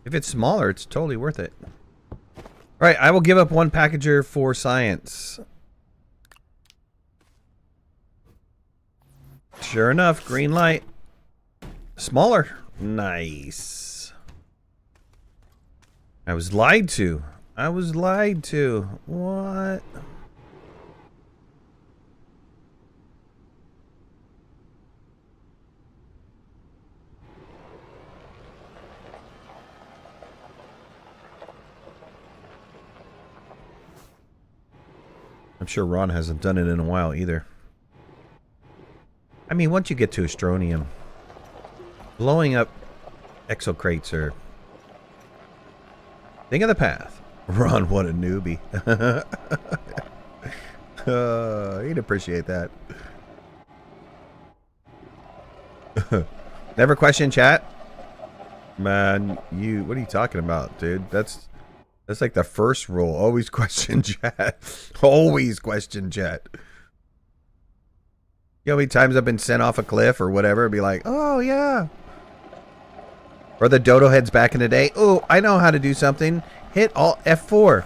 If it's smaller, it's totally worth it. Alright, I will give up one packager for science. Sure enough, green light. Smaller. Nice. I was lied to. I was lied to. What? I'm sure Ron hasn't done it in a while either. I mean, once you get to Astronium, blowing up exocrates are thing of the path. Ron, what a newbie. He'd appreciate that. Never question chat? Man, what are you talking about, dude? That's like the first rule. Always question chat. Always question chat. You know how many times I've been sent off a cliff or whatever, be like, oh yeah. Or the dodo heads back in the day. Oh, I know how to do something. Hit Alt F4.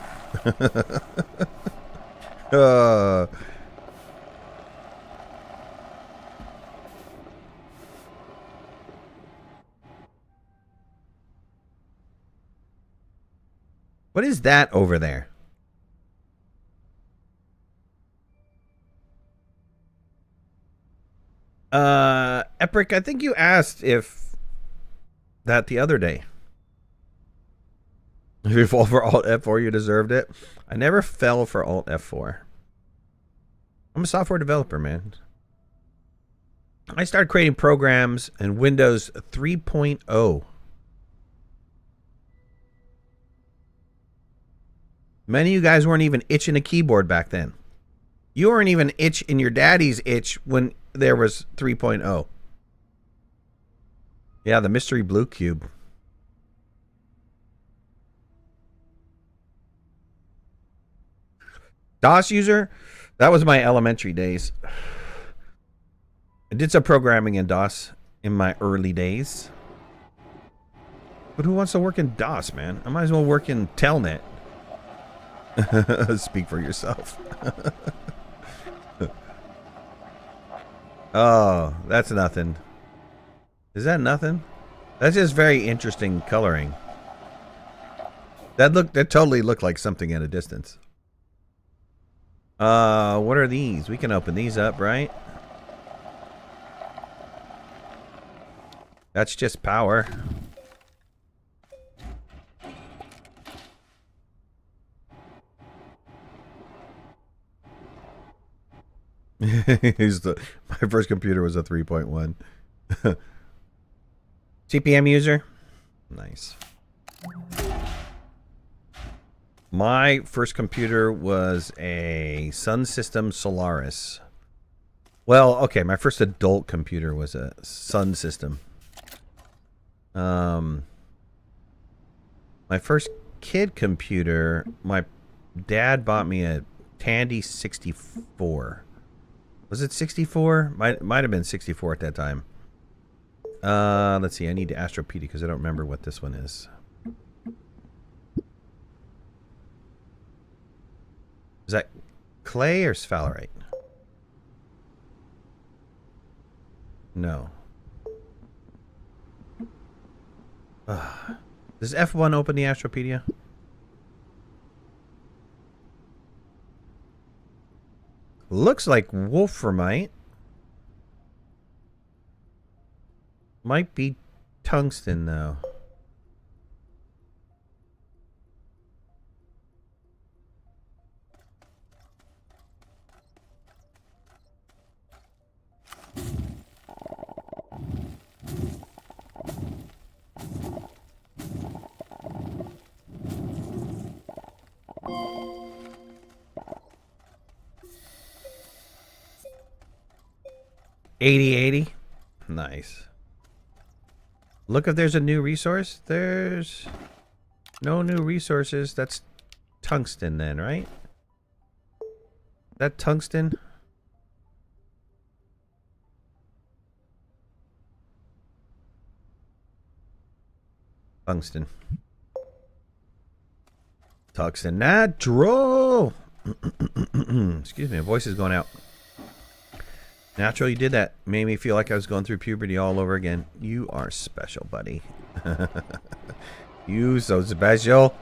What is that over there? Epic, I think you asked if that the other day. If you fall for Alt F4, you deserved it. I never fell for Alt F4. I'm a software developer, man. I started creating programs in Windows 3.0. Many of you guys weren't even itching a keyboard back then. You weren't even itching your daddy's itch when there was 3.0. Yeah, the mystery blue cube. DOS user? That was my elementary days. I did some programming in DOS in my early days. But who wants to work in DOS, man? I might as well work in Telnet. Speak for yourself. Oh, that's nothing. Is that nothing? That's just very interesting coloring. That totally looked like something at a distance. What are these? We can open these up, right? That's just power. My first computer was a 3.1. CPM user? Nice. My first computer was a Sun System Solaris. Well, okay, my first adult computer was a Sun System. My first kid computer, my dad bought me a Tandy 64. Was it 64? Might have been 64 at that time. Let's see. I need to Astropedia because I don't remember what this one is. Is that clay or sphalerite? No. Does F1 open the Astropedia? Looks like wolframite. Might be tungsten, though. $80.80. Nice. Look if there's a new resource. There's no new resources. That's tungsten then, right? That tungsten? Tungsten. Tungsten natural. Excuse me, my voice is going out. Natural, you did that. Made me feel like I was going through puberty all over again. You are special, buddy. You so special.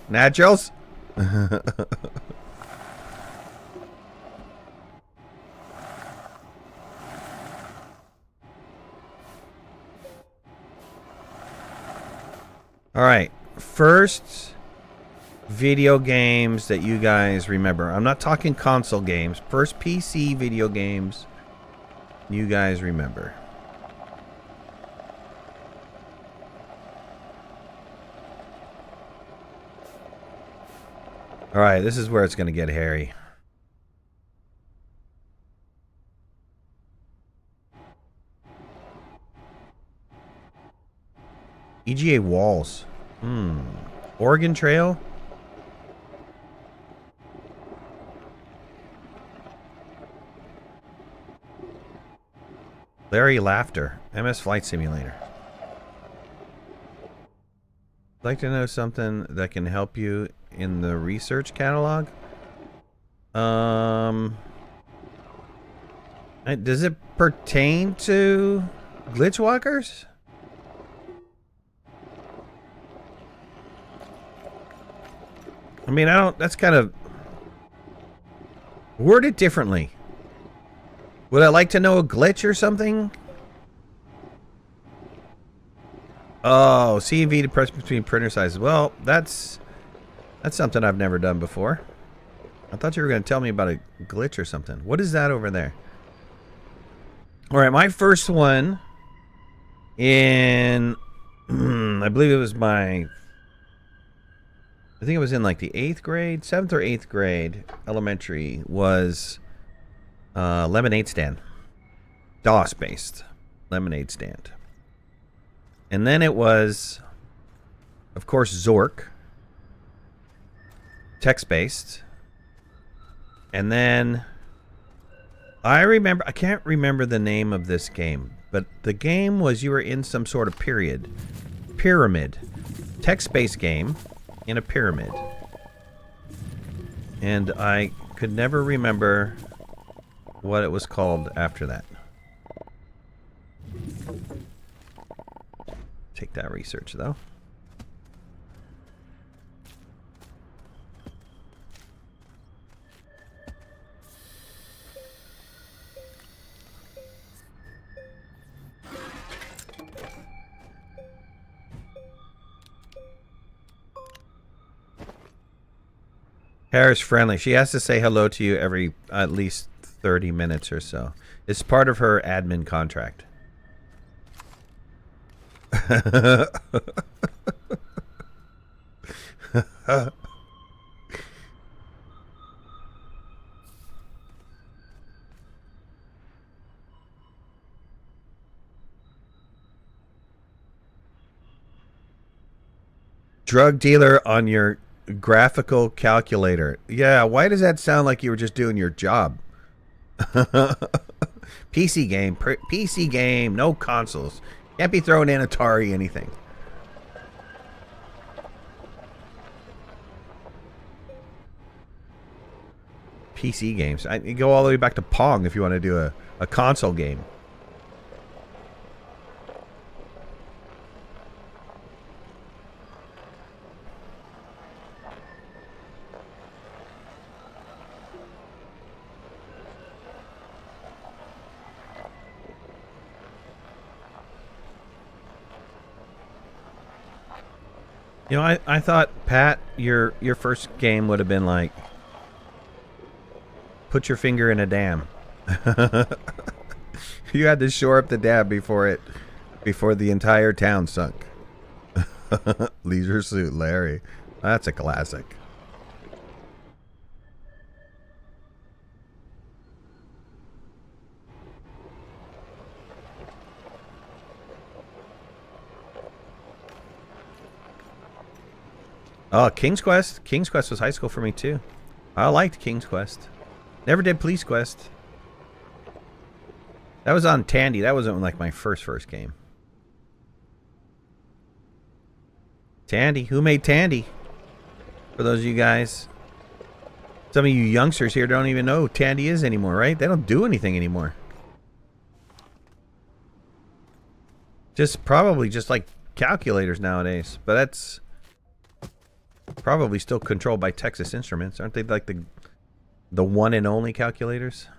Naturals. All right. First video games that you guys remember. I'm not talking console games. First PC video games you guys remember. All right, this is where it's going to get hairy. EGA walls. Oregon Trail. Larry Laughter. MS Flight Simulator. I'd like to know something that can help you in the research catalog. Does it pertain to Glitchwalkers? I mean, that's kind of worded differently. Would I like to know a glitch or something? Oh, C and V to press between printer sizes. Well, that's something I've never done before. I thought you were going to tell me about a glitch or something. What is that over there? All right, my first one in, I believe it was I think it was in like the 8th grade, 7th or 8th grade, elementary, was lemonade stand. DOS based lemonade stand. And then it was, of course, Zork. Text-based. And then I can't remember the name of this game, but the game was you were in some sort of pyramid. Text-based game in a pyramid. And I could never remember what it was called after that. Take that research, though. Harris friendly. She has to say hello to you every at least 30 minutes or so. It's part of her admin contract. Drug dealer on your graphical calculator. Yeah, why does that sound like you were just doing your job? PC game, no consoles. Can't be throwing in Atari anything. PC games. You go all the way back to Pong if you want to do a console game. You know, I thought, Pat, your first game would have been like, put your finger in a dam. You had to shore up the dam before the entire town sunk. Leisure Suit Larry. That's a classic. Oh, King's Quest. King's Quest was high school for me, too. I liked King's Quest. Never did Police Quest. That was on Tandy. That wasn't like my first game. Tandy. Who made Tandy? For those of you guys. Some of you youngsters here don't even know who Tandy is anymore, right? They don't do anything anymore. Probably just like calculators nowadays. But that's probably still controlled by Texas Instruments. Aren't they like the one and only calculators?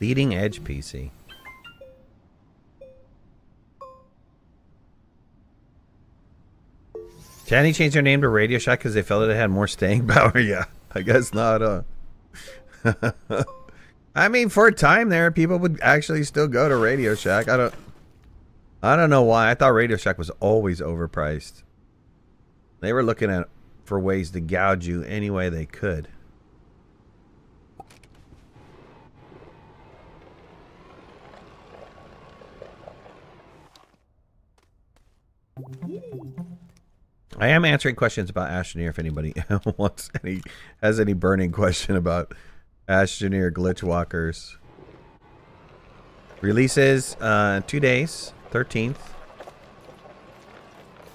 Leading edge PC. Tandy changed their name to Radio Shack because they felt that it had more staying power. Yeah, I guess not. I mean, for a time there, people would actually still go to Radio Shack. I don't know why. I thought Radio Shack was always overpriced. They were looking for ways to gouge you any way they could. I am answering questions about Astroneer if anybody has any burning question about Astroneer Glitchwalkers. Releases 2 days, 13th.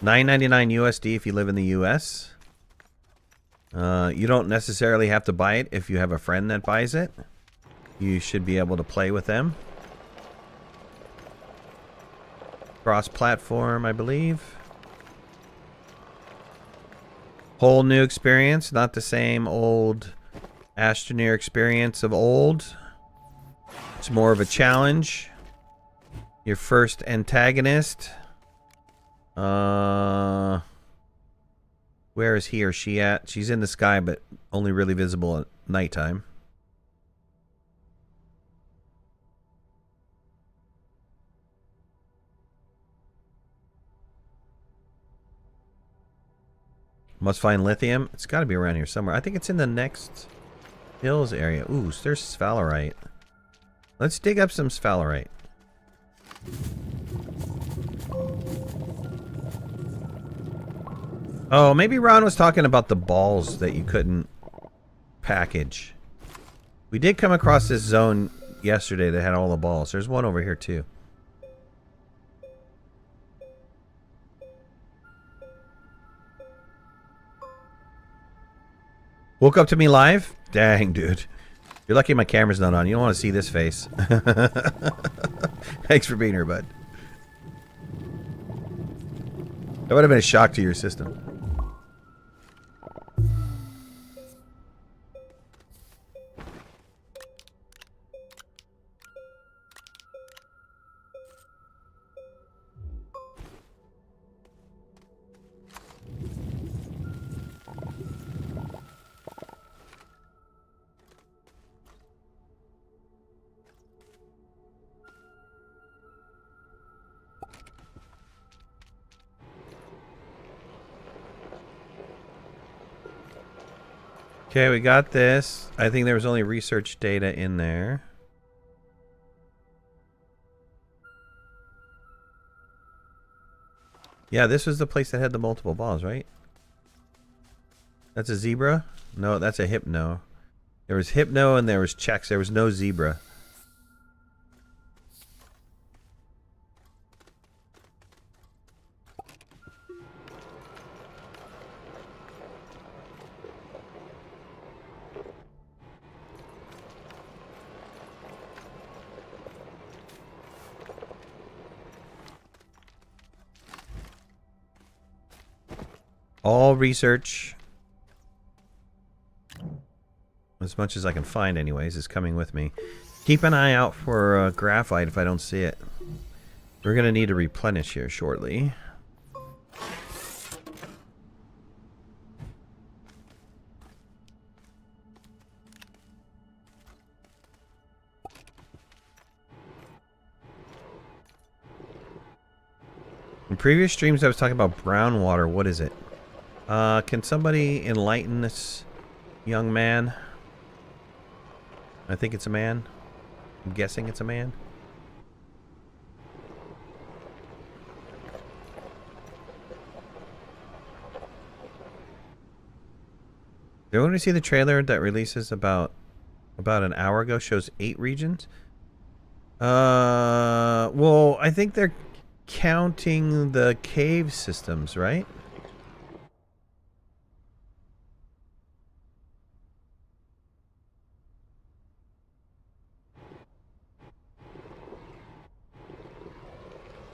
$9.99 USD if you live in the US. You don't necessarily have to buy it if you have a friend that buys it. You should be able to play with them. Cross-platform, I believe. Whole new experience, not the same old Astroneer experience of old. It's more of a challenge. Your first antagonist. Where is he or she at? She's in the sky, but only really visible at nighttime. Must find lithium. It's got to be around here somewhere. I think it's in the next hills area. Ooh, so there's sphalerite. Let's dig up some sphalerite. Oh, maybe Ron was talking about the balls that you couldn't package. We did come across this zone yesterday that had all the balls. There's one over here too. Woke up to me live? Dang, dude. You're lucky my camera's not on. You don't want to see this face. Thanks for being here, bud. That would have been a shock to your system. Okay, we got this. I think there was only research data in there. Yeah, this was the place that had the multiple balls, right? That's a zebra? No, that's a hypno. There was hypno and there was checks. There was no zebra. All research, as much as I can find anyways, is coming with me. Keep an eye out for graphite if I don't see it. We're going to need to replenish here shortly. In previous streams I was talking about brown water. What is it? Can somebody enlighten this young man? I think it's a man. I'm guessing it's a man. Did you want to see the trailer that releases about an hour ago? Shows 8 regions. Well, I think they're counting the cave systems, right?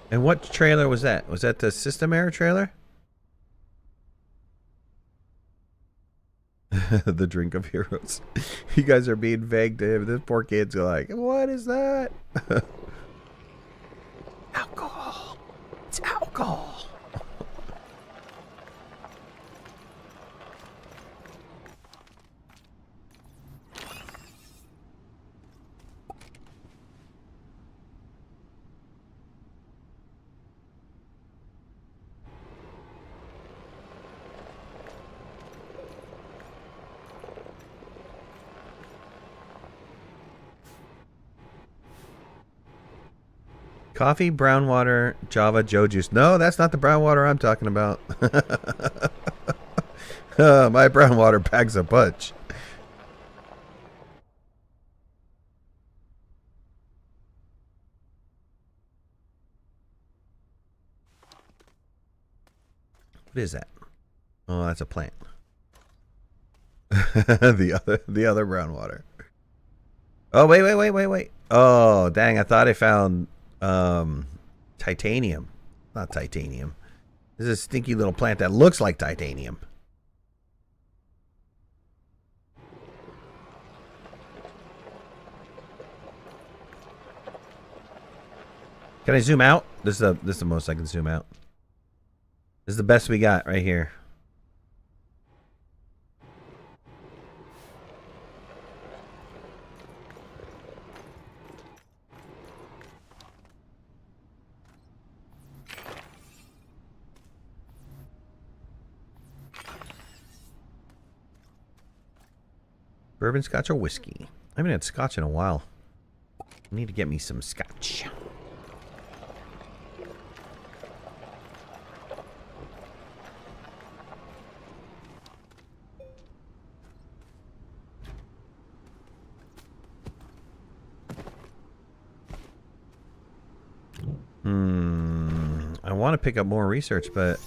And what trailer was that? Was that the System Error trailer? The drink of heroes. You guys are being vague to him. This poor kid's like, what is that? Alcohol. It's alcohol. Coffee, brown water, Java, Joe juice. No, that's not the brown water I'm talking about. My brown water packs a punch. What is that? Oh, that's a plant. the other brown water. Oh, wait. Oh, dang, I thought I found titanium. Not titanium. This is a stinky little plant that looks like titanium. Can I zoom out? This is the most I can zoom out. This is the best we got right here. Bourbon, scotch, or whiskey? I haven't had scotch in a while. I need to get me some scotch. I want to pick up more research, but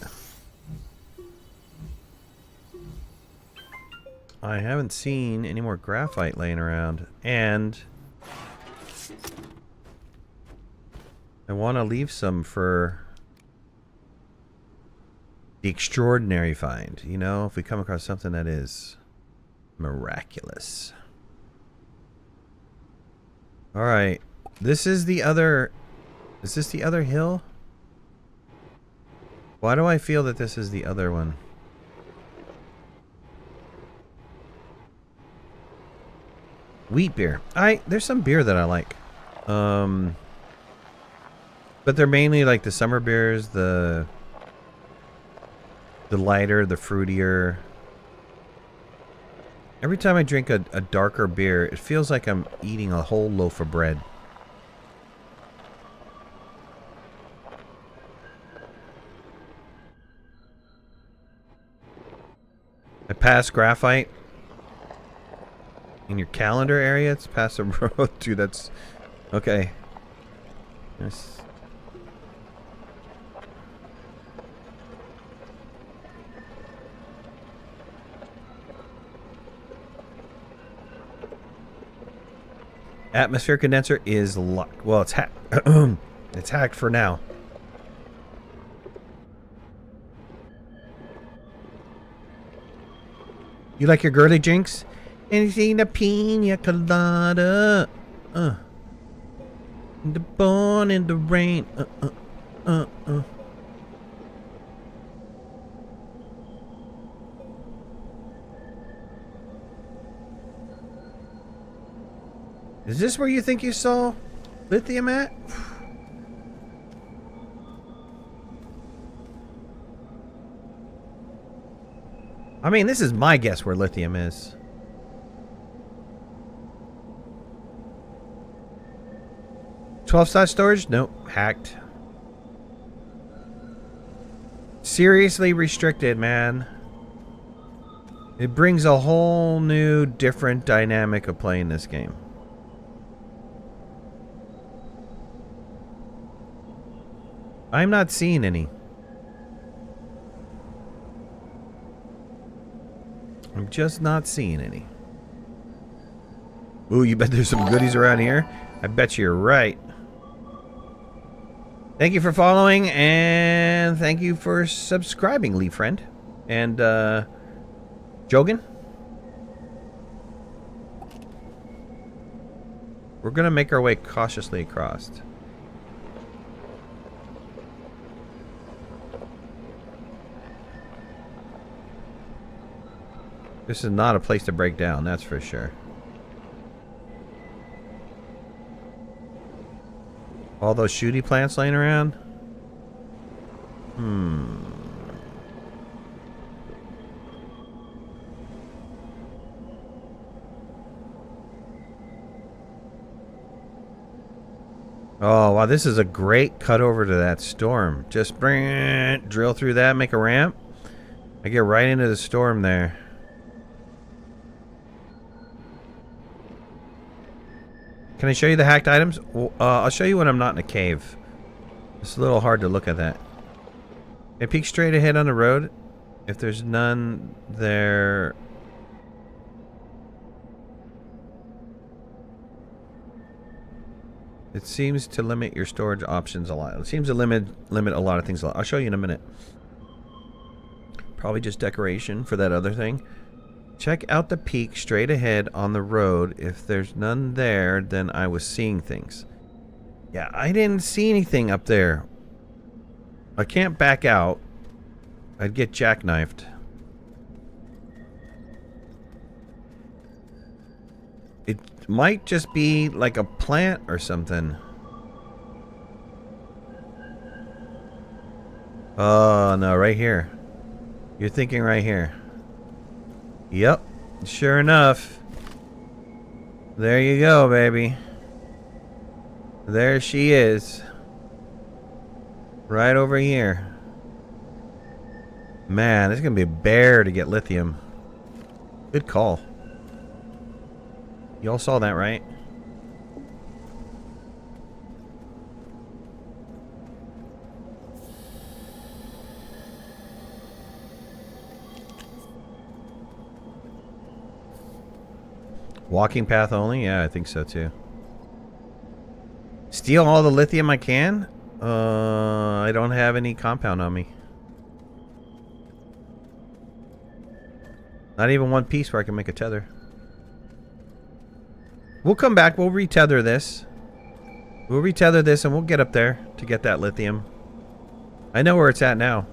I haven't seen any more graphite laying around, and I want to leave some for the extraordinary find. You know, if we come across something that is miraculous. All right, this is the other. Is this the other hill? Why do I feel that this is the other one? Wheat beer. There's some beer that I like. But they're mainly like the summer beers, the lighter, the fruitier. Every time I drink a darker beer, it feels like I'm eating a whole loaf of bread. I passed graphite in your calendar area. It's past the road, dude. That's okay. Yes. Atmosphere condenser is locked. Well, it's hacked. It's hacked for now. You like your girly drinks? Anything a pina colada. The born in the rain. Is this where you think you saw lithium at? I mean, this is my guess where lithium is. $12 storage? Nope. Hacked. Seriously restricted, man. It brings a whole new, different dynamic of playing this game. I'm not seeing any. I'm just not seeing any. Ooh, you bet there's some goodies around here? I bet you're right. Thank you for following, and thank you for subscribing, Lee friend. And, Jogan? We're gonna make our way cautiously across. This is not a place to break down, that's for sure. All those shooty plants laying around? Oh, wow, this is a great cut over to that storm. Just drill through that, make a ramp. I get right into the storm there. Can I show you the hacked items? Well, I'll show you when I'm not in a cave. It's a little hard to look at that. I peek straight ahead on the road. If there's none there... It seems to limit your storage options a lot. It seems to limit a lot of things a lot. I'll show you in a minute. Probably just decoration for that other thing. Check out the peak straight ahead on the road. If there's none there, then I was seeing things. Yeah, I didn't see anything up there. I can't back out. I'd get jackknifed. It might just be like a plant or something. Oh, no, right here. You're thinking right here. Yep, sure enough. There you go, baby. There she is. Right over here. Man, it's going to be a bear to get lithium. Good call. Y'all saw that, right? Walking path only? Yeah, I think so too. Steal all the lithium I can? I don't have any compound on me. Not even one piece where I can make a tether. We'll come back. We'll retether this. We'll retether this and we'll get up there to get that lithium. I know where it's at now.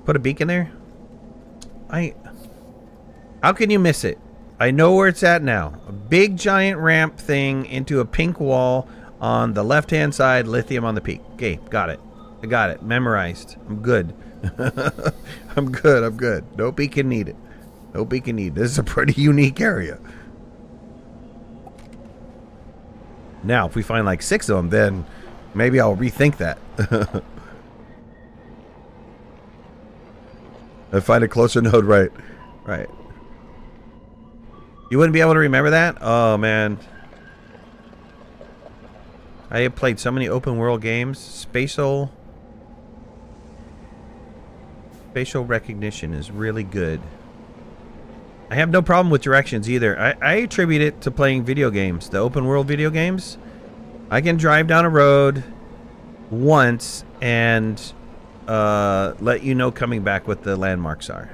Put a beacon there? How can you miss it? I know where it's at now. A big giant ramp thing into a pink wall on the left-hand side, lithium on the peak. Okay, got it. I got it. Memorized. I'm good. I'm good. I'm good. No beacon needed. No beacon needed. This is a pretty unique area. Now, if we find like 6 of them, then maybe I'll rethink that. I find a closer node, right. Right. You wouldn't be able to remember that? Oh, man. I have played so many open world games. Spatial recognition is really good. I have no problem with directions either. I attribute it to playing video games. The open world video games. I can drive down a road once and let you know coming back what the landmarks are.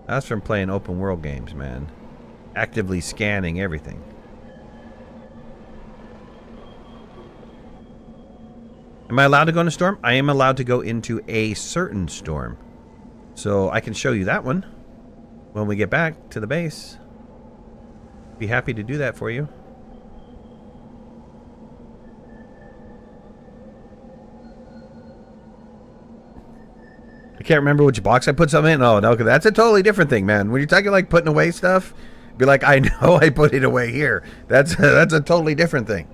That's from playing open world games, man. Actively scanning everything. Am I allowed to go in a storm? I am allowed to go into a certain storm. So I can show you that one when we get back to the base. Be happy to do that for you. I can't remember which box I put something in. Oh, no, that's a totally different thing, man. When you're talking like putting away stuff, be like, I know I put it away here. That's a totally different thing.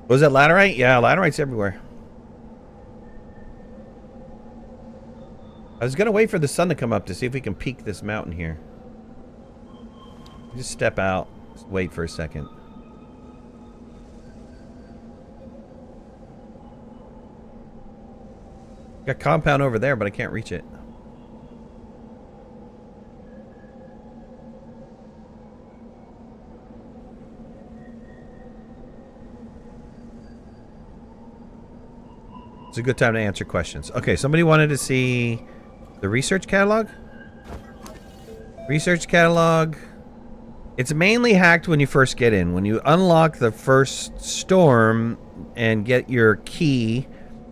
Was it laterite? Yeah, laterite's everywhere. I was going to wait for the sun to come up to see if we can peek this mountain here. Just step out. Just wait for a second. Got compound over there, but I can't reach it. It's a good time to answer questions. Okay, somebody wanted to see the research catalog. Research catalog. It's mainly hacked when you first get in. When you unlock the first storm and get your key,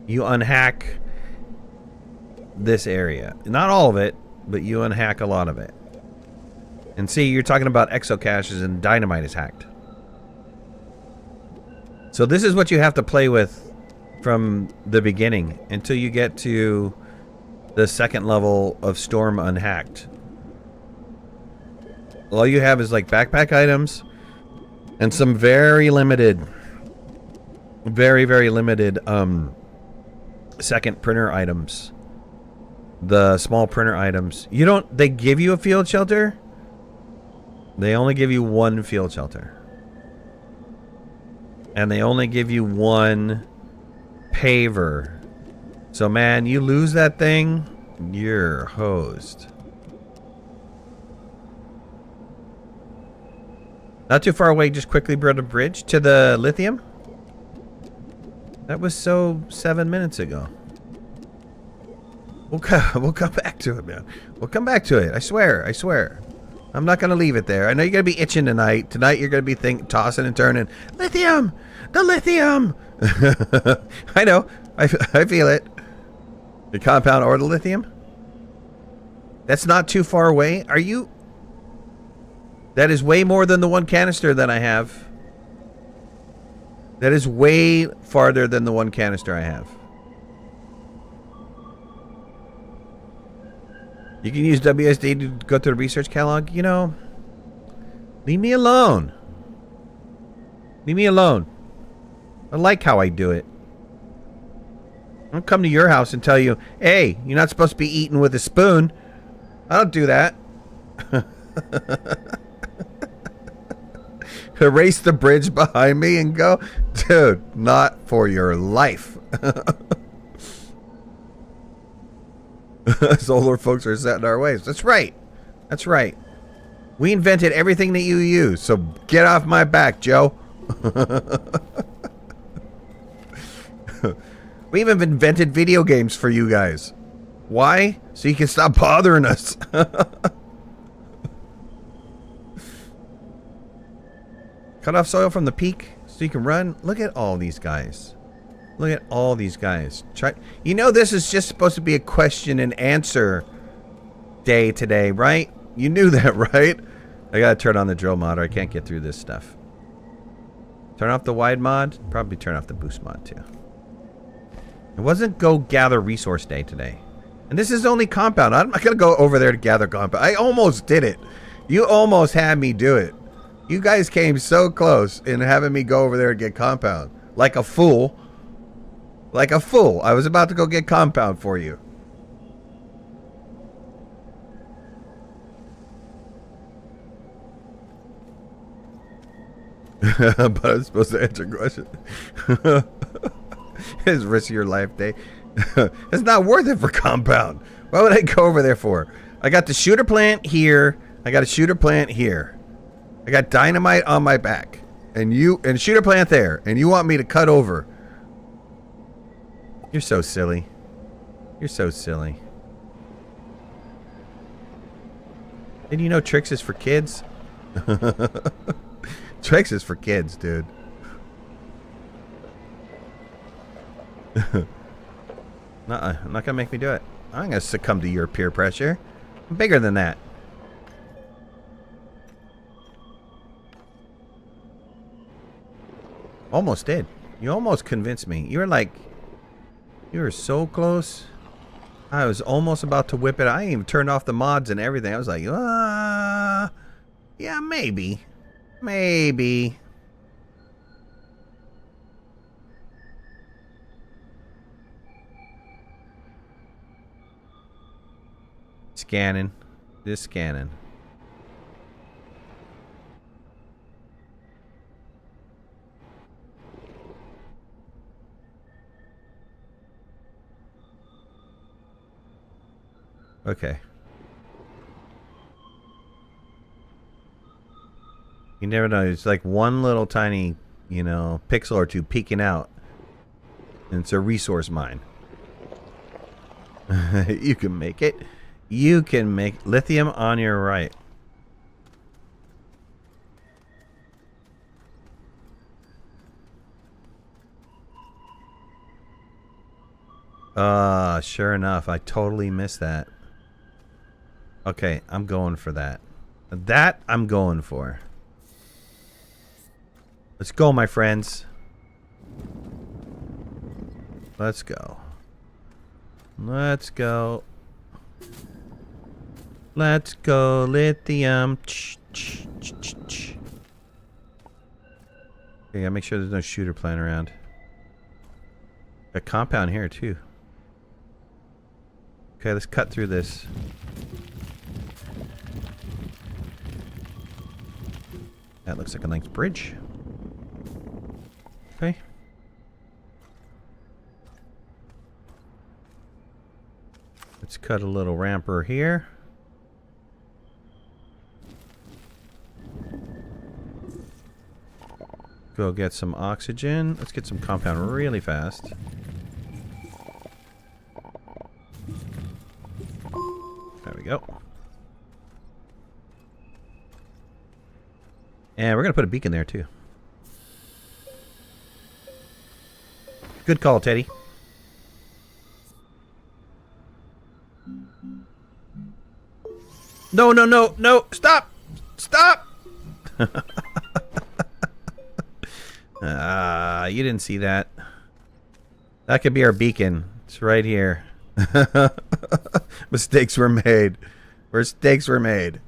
you unhack this area. Not all of it, but you unhack a lot of it. And see, you're talking about exocaches and dynamite is hacked. So this is what you have to play with from the beginning until you get to the second level of storm unhacked. All you have is like backpack items and some very limited very limited second printer items. The small printer items. You don't, they give you a field shelter. They only give you one field shelter. And they only give you one paver. So man, you lose that thing, you're hosed. Not too far away, just quickly build a bridge to the lithium. That was so 7 minutes ago. We'll come back to it, man. We'll come back to it. I swear. I swear. I'm not going to leave it there. I know you're going to be itching tonight. Tonight you're going to be tossing and turning. Lithium! The lithium! I know. I feel it. The compound or the lithium? That's not too far away. Are you... That is way more than the one canister that I have. That is way farther than the one canister I have. You can use WSD to go through the research catalog. You know, leave me alone. Leave me alone. I like how I do it. I don't come to your house and tell you, hey, you're not supposed to be eating with a spoon. I don't do that. Erase the bridge behind me and go, dude, not for your life. Solar folks are set in our ways. That's right. That's right. We invented everything that you use, so get off my back, Joe. We even invented video games for you guys. Why? So you can stop bothering us. Cut off soil from the peak so you can run. Look at all these guys. Look at all these guys. You know this is just supposed to be a question and answer day today, right? You knew that, right? I gotta turn on the drill mod or I can't get through this stuff. Turn off the wide mod. Probably turn off the boost mod too. It wasn't go gather resource day today. And this is only compound. I'm not gonna go over there to gather compound. I almost did it. You almost had me do it. You guys came so close in having me go over there and get compound. Like a fool. Like a fool. I was about to go get compound for you. But I'm supposed to answer a question. It's risk your life day. It's not worth it for compound. Why would I go over there for? I got the shooter plant here. I got a shooter plant here. I got dynamite on my back. And shooter plant there. And you want me to cut over. You're so silly. You're so silly. Didn't you know tricks is for kids? Tricks is for kids, dude. I'm not gonna make me do it. I'm gonna succumb to your peer pressure. I'm bigger than that. Almost did. You almost convinced me. You were like, you were so close. I was almost about to whip it. I even turned off the mods and everything. I was like, yeah, maybe. Maybe. Scanning. Just scanning. Okay. You never know. It's like one little tiny, you know, pixel or two peeking out. And it's a resource mine. You can make it. You can make lithium on your right. Sure enough. I totally missed that. Okay, I'm going for that. That I'm going for. Let's go, my friends. Let's go. Let's go. Let's go, lithium. Okay, gotta make sure there's no shooter playing around. Got compound here, too. Okay, let's cut through this. That looks like a nice bridge. Okay. Let's cut a little ramper here. Go get some oxygen. Let's get some compound really fast. There we go. And we're going to put a beacon there, too. Good call, Teddy. No, no, no, no. Stop. Stop. You didn't see that. That could be our beacon. It's right here. Mistakes were made. where steaks were made.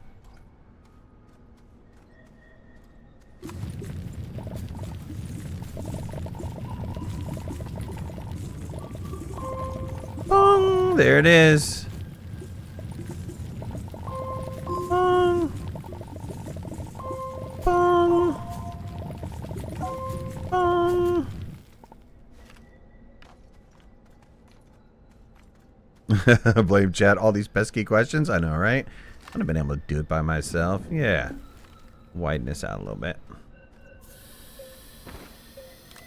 Boom! There it is. Boom! Boom! Boom! Blame chat. All these pesky questions. I know, right? I'd have been able to do it by myself. Yeah. Widen this out a little bit.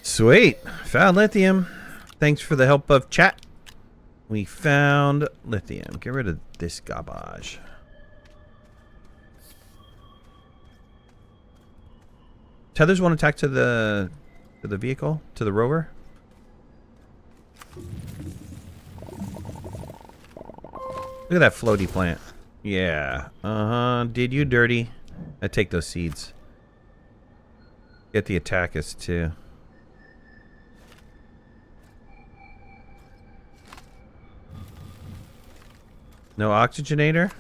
Sweet. Found lithium. Thanks for the help of chat. We found lithium. Get rid of this garbage. Tethers won't attack to the vehicle, to the rover. Look at that floaty plant. Yeah. Did you dirty? I take those seeds. Get the attackers too. No oxygenator?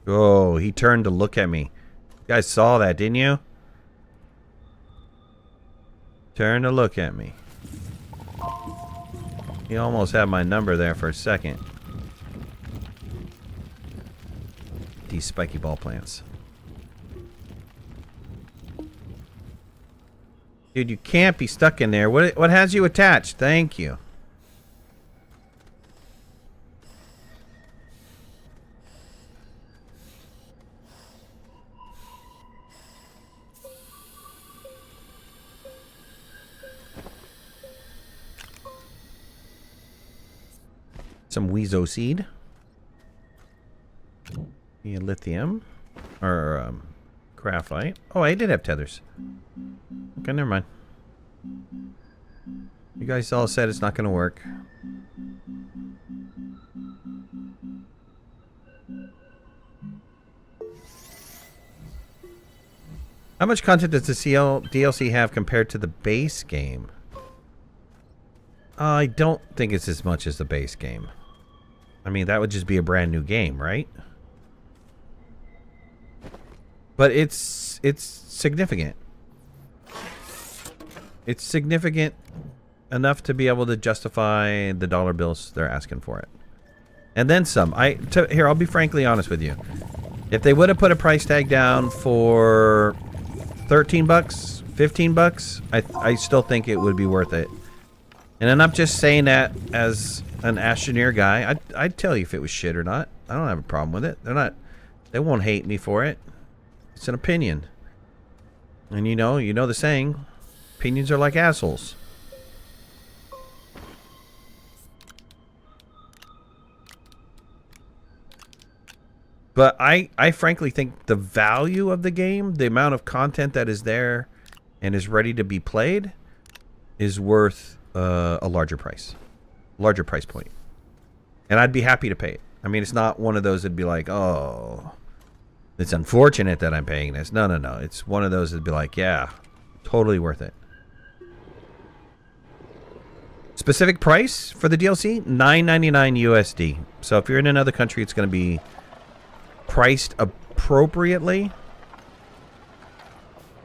Oh, he turned to look at me. You guys saw that, didn't you? Turned to look at me. He almost had my number there for a second. These spiky ball plants. Dude, you can't be stuck in there. What has you attached? Thank you. Some Weezo seed. Yeah, lithium. Or, graphite. Oh, I did have tethers. Okay, never mind. You guys all said it's not going to work. How much content does the DLC have compared to the base game? I don't think it's as much as the base game. I mean, that would just be a brand new game, right? But it's significant. It's significant enough to be able to justify the dollar bills they're asking for it. And then some. Here, I'll be frankly honest with you. If they would have put a price tag down for 13 bucks, 15 bucks, I still think it would be worth it. And I'm not just saying that as an Astroneer guy. I'd tell you if it was shit or not. I don't have a problem with it. They won't hate me for it. It's an opinion. And you know the saying, opinions are like assholes. But I frankly think the value of the game, the amount of content that is there and is ready to be played, is worth a larger price point. And I'd be happy to pay it. I mean, it's not one of those that'd be like, oh, it's unfortunate that I'm paying this. No. It's one of those that'd be like, yeah, totally worth it. Specific price for the DLC, $9.99 USD. So if you're in another country, it's going to be priced appropriately.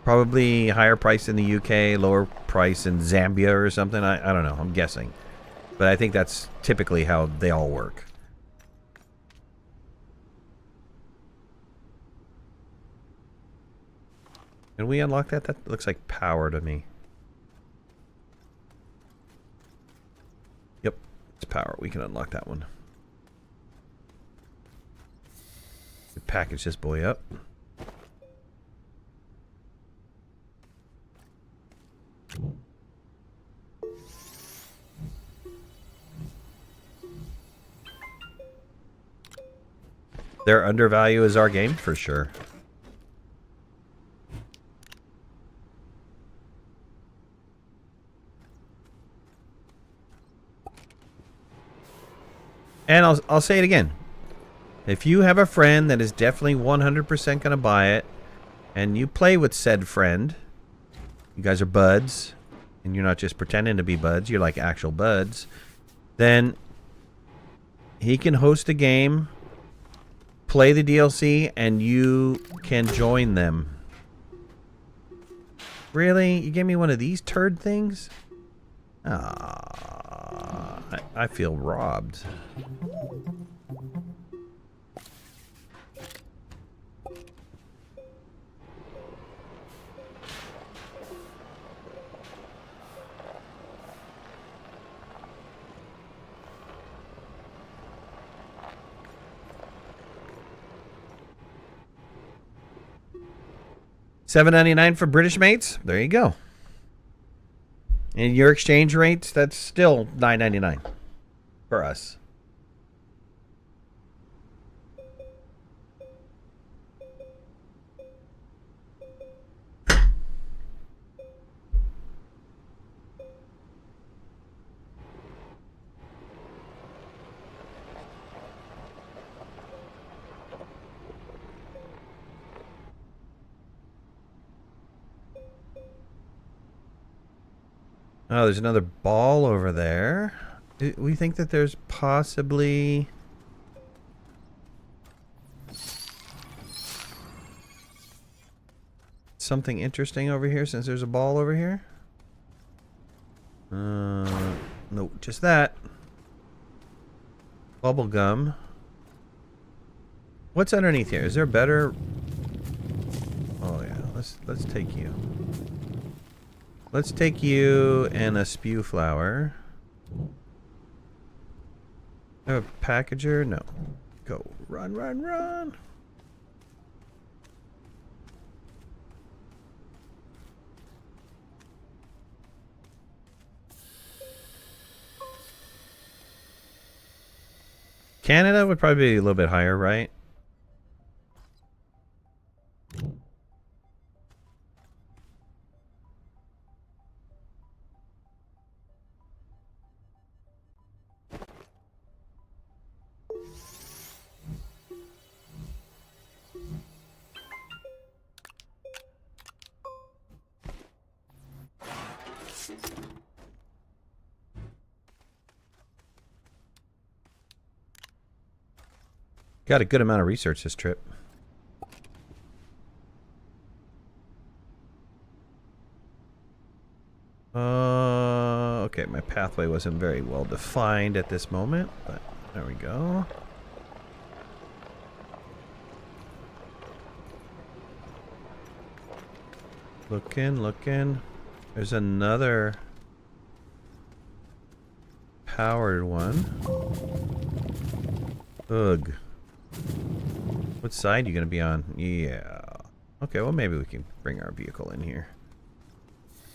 Probably higher price in the UK, lower price in Zambia or something. I don't know. I'm guessing. But I think that's typically how they all work. Can we unlock that? That looks like power to me. Yep, it's power. We can unlock that one. Package this boy up. Their undervalue is our game for sure. And I'll say it again. If you have a friend that is definitely 100% going to buy it, and you play with said friend, you guys are buds, and you're not just pretending to be buds, you're like actual buds, then he can host a game, play the DLC, and you can join them. Really? You gave me one of these turd things? Ah, I feel robbed. $7.99 for British mates. There you go. And your exchange rates, that's still $9.99 for us. Oh, there's another ball over there. We think that there's possibly... something interesting over here since there's a ball over here? No, just that. Bubble gum. What's underneath here? Is there better... Oh yeah, let's take you. Let's take you and a spew flower. A packager? No. Go. Run, run, run. Canada would probably be a little bit higher, right? Got a good amount of research this trip. Okay, my pathway wasn't very well defined at this moment, but there we go. Looking, looking. There's another powered one. Ugh. What side are you going to be on? Yeah. Okay, well maybe we can bring our vehicle in here.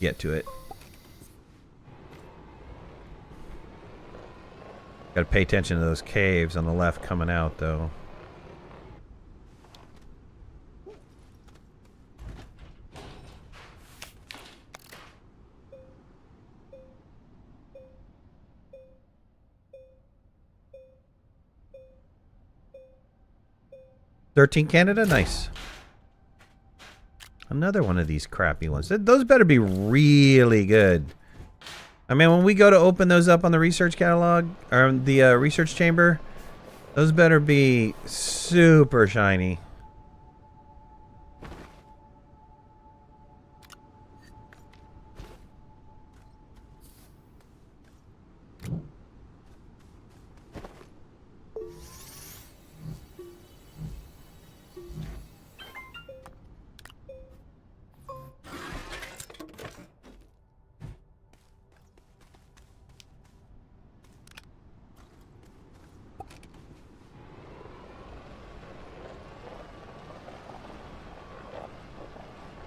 Get to it. Got to pay attention to those caves on the left coming out, though. $13 Canada? Nice. Another one of these crappy ones. Those better be really good. I mean, when we go to open those up on the research catalog, or the research chamber, those better be super shiny.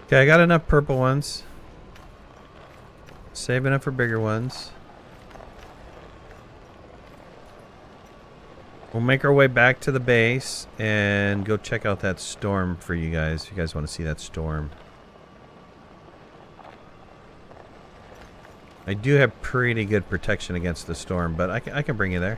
Okay, I got enough purple ones. Saving up for bigger ones. We'll make our way back to the base and go check out that storm for you guys. If you guys want to see that storm. I do have pretty good protection against the storm, but I can bring you there.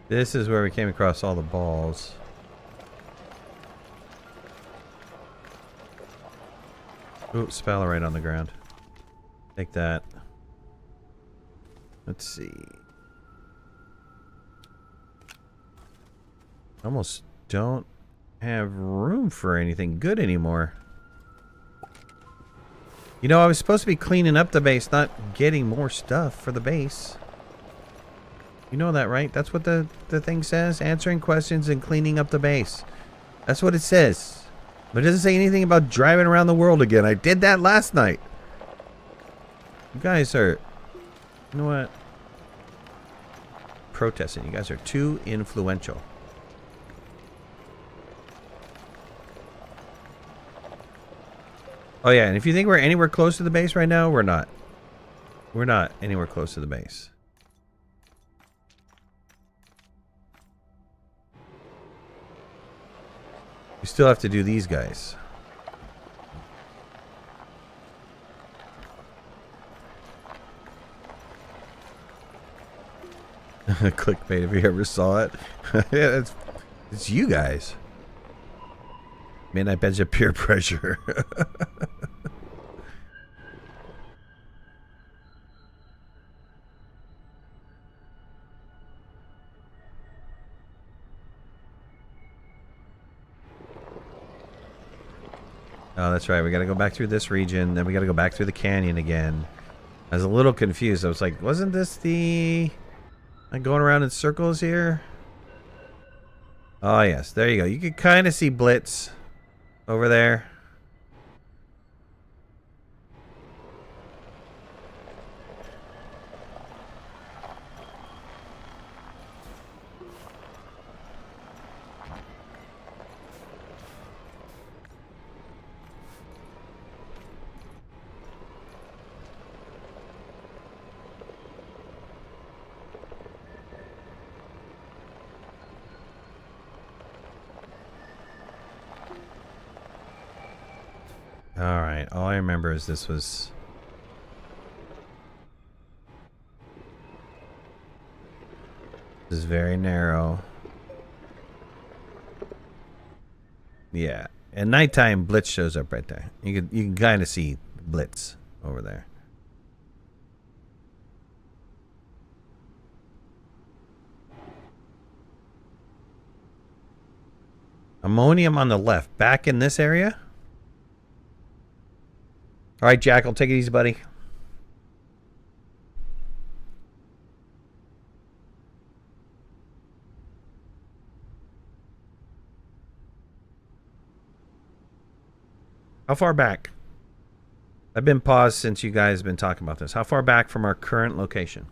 This is where we came across all the balls. Ooh, sphalerite on the ground. Take that. Let's see. Almost don't have room for anything good anymore. You know, I was supposed to be cleaning up the base, not getting more stuff for the base. You know that, right? That's what the thing says. Answering questions and cleaning up the base. That's what it says. But it doesn't say anything about driving around the world again. I did that last night. You guys are... You know what? Protesting. You guys are too influential. Oh yeah, and if you think we're anywhere close to the base right now, we're not. We're not anywhere close to the base. We still have to do these guys. Clickbait, if you ever saw it. Yeah, it's you guys. Midnight beds of peer pressure. Oh, that's right. We got to go back through this region. Then we got to go back through the canyon again. I was a little confused. I was like, wasn't this the... I'm going around in circles here? Oh, yes. There you go. You can kind of see Blitz over there. Alright, all I remember is this was... This is very narrow. Yeah. At nighttime, Blitz shows up right there. You can kind of see Blitz over there. Ammonium on the left. Back in this area? Alright, Jackal, take it easy, buddy. How far back? I've been paused since you guys have been talking about this. How far back from our current location?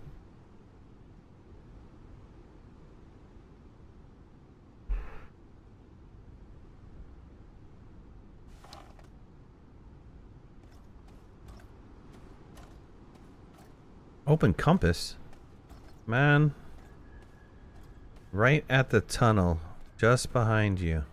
Open compass? Man. Right at the tunnel. Just behind you.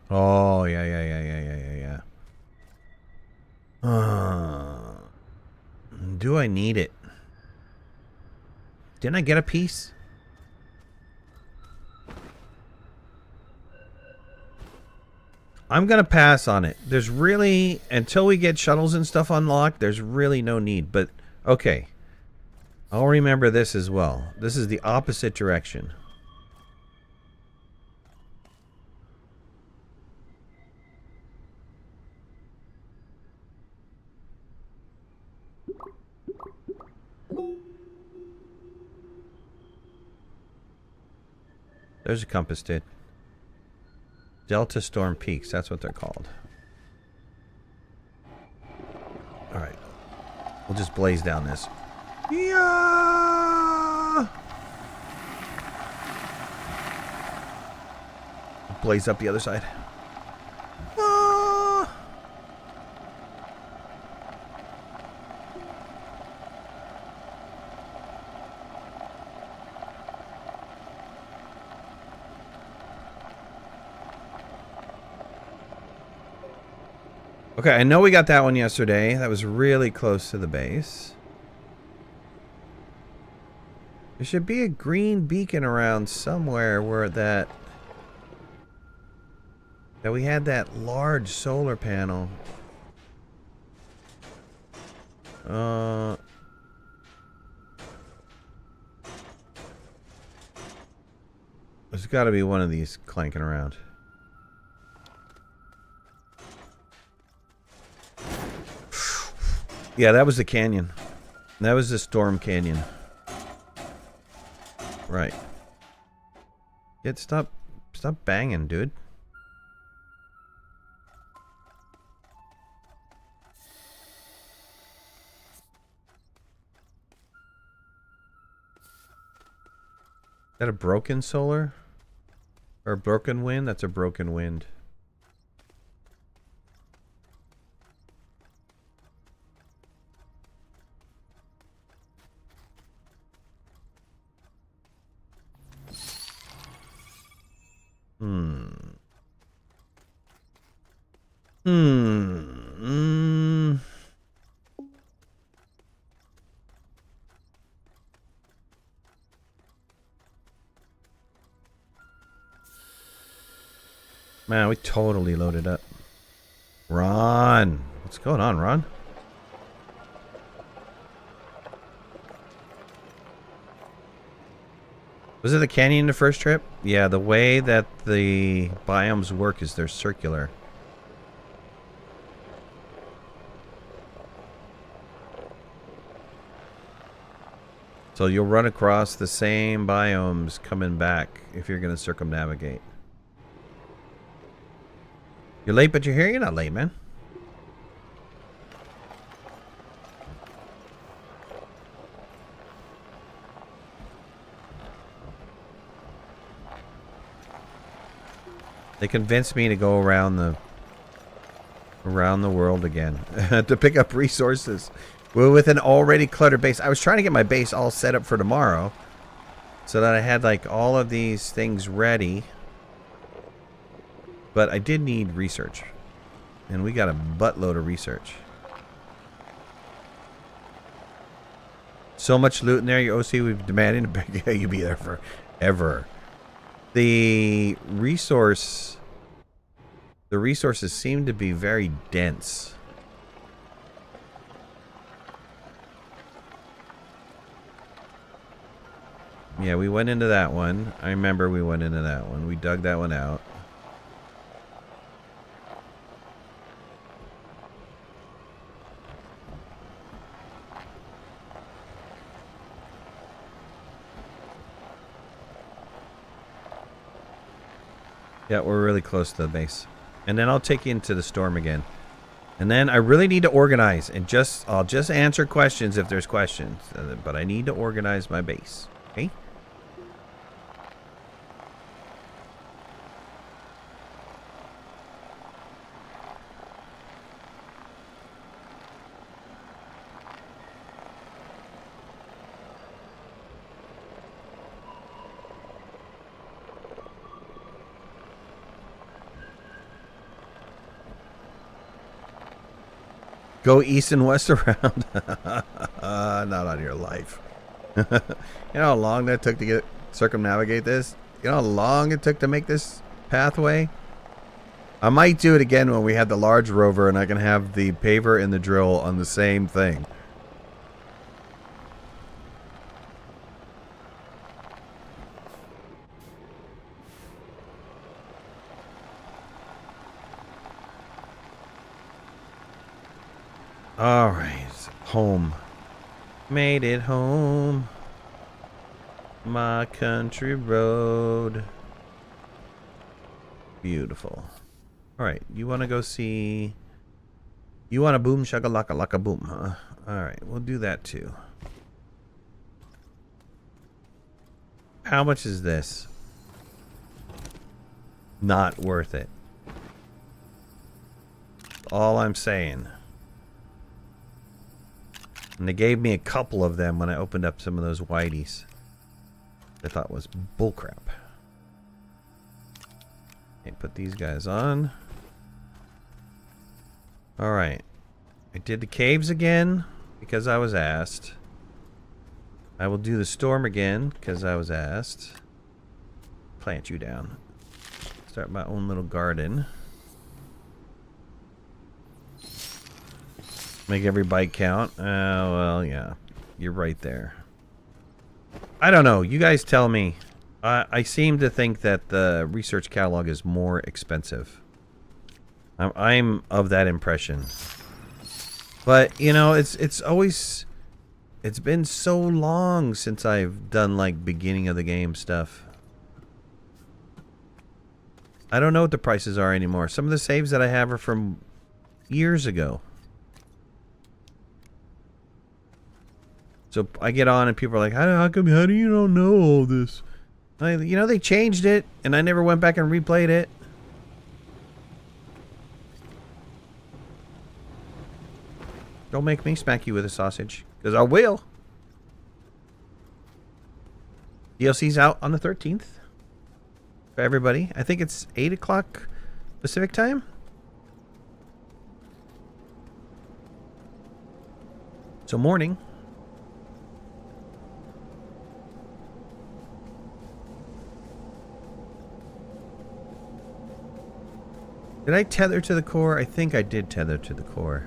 Oh, yeah. Do I need it? Didn't I get a piece? I'm gonna pass on it. There's really, until we get shuttles and stuff unlocked, there's really no need. But, okay. I'll remember this as well. This is the opposite direction. There's a compass, dude. Delta Storm Peaks, that's what they're called. Alright. We'll just blaze down this. Yeah! Blaze up the other side. Ah! Okay, I know we got that one yesterday. That was really close to the base. There should be a green beacon around somewhere where that we had that large solar panel. There's got to be one of these clanking around. Yeah, that was the canyon. That was the storm canyon. Right. Stop banging, dude. Is that a broken solar? Or a broken wind? That's a broken wind. Man, we totally loaded up. Ron! What's going on, Ron? Was it the canyon the first trip? Yeah, the way that the biomes work is they're circular. So you'll run across the same biomes coming back if you're going to circumnavigate. You're late, but you're here? You're not late, man. They convinced me to go around the world again to pick up resources. We're with an already cluttered base. I was trying to get my base all set up for tomorrow so that I had like all of these things ready. But I did need research. And we got a buttload of research. So much loot in there, your OC, we've demanded you be there forever. The resources seem to be very dense. Yeah, we went into that one. I remember we went into that one. We dug that one out. Yeah, we're really close to the base. And then I'll take you into the storm again. And then I really need to organize and I'll just answer questions if there's questions. But I need to organize my base. Okay? Go east and west around. Not on your life. You know how long that took to circumnavigate this? You know how long it took to make this pathway? I might do it again when we have the large rover and I can have the paver and the drill on the same thing. Alright, home. Made it home. My country road. Beautiful. Alright, you want to go see... You want a boom shakalaka laka boom, huh? Alright, we'll do that too. How much is this? Not worth it. All I'm saying. And they gave me a couple of them when I opened up some of those whiteys. I thought was bullcrap. Okay, put these guys on. Alright. I did the caves again because I was asked. I will do the storm again because I was asked. Plant you down. Start my own little garden. Make every bite count. Well, yeah. You're right there. I don't know. You guys tell me. I seem to think that the research catalog is more expensive. I'm of that impression. But, you know, it's always... It's been so long since I've done, like, beginning of the game stuff. I don't know what the prices are anymore. Some of the saves that I have are from years ago. So I get on and people are like, how come, how do you don't know all this? You know, they changed it, and I never went back and replayed it. Don't make me smack you with a sausage, because I will. DLC's out on the 13th. For everybody. I think it's 8 o'clock Pacific time. So morning. Did I tether to the core? I think I did tether to the core.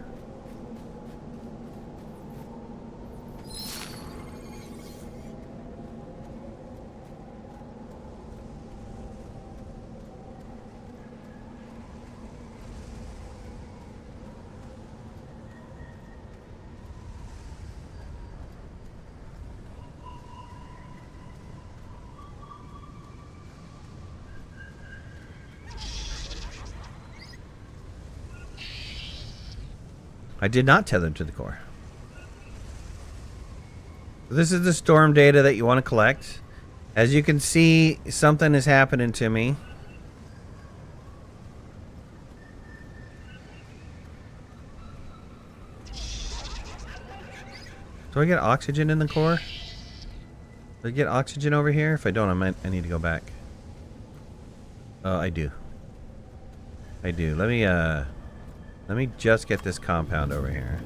I did not tether to the core. This is the storm data that you want to collect. As you can see, something is happening to me. Do I get oxygen in the core? Do I get oxygen over here? If I don't, I need to go back. Oh, I do. I do. Let me just get this compound over here.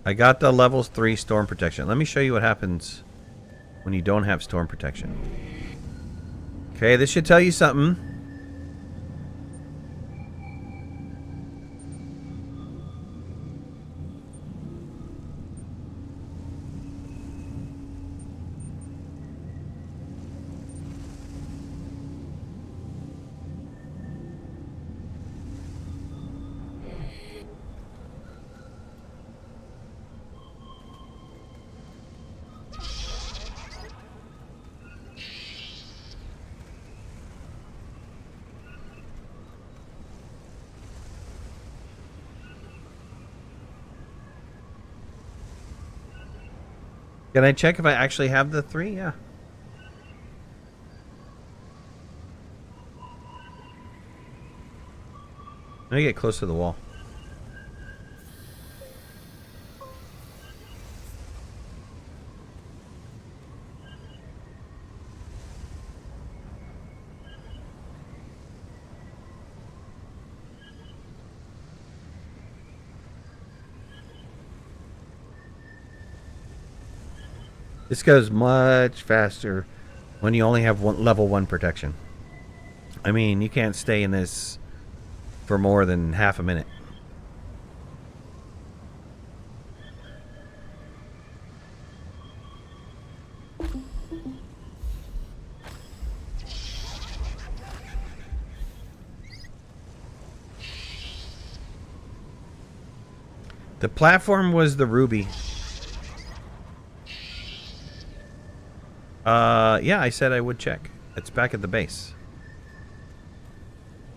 I got the level 3 storm protection. Let me show you what happens when you don't have storm protection. Okay, this should tell you something. Can I check if I actually have the 3? Yeah. Let me get close to the wall. This goes much faster when you only have level 1 protection. I mean, you can't stay in this for more than half a minute. The platform was the ruby. Yeah, I said I would check. It's back at the base.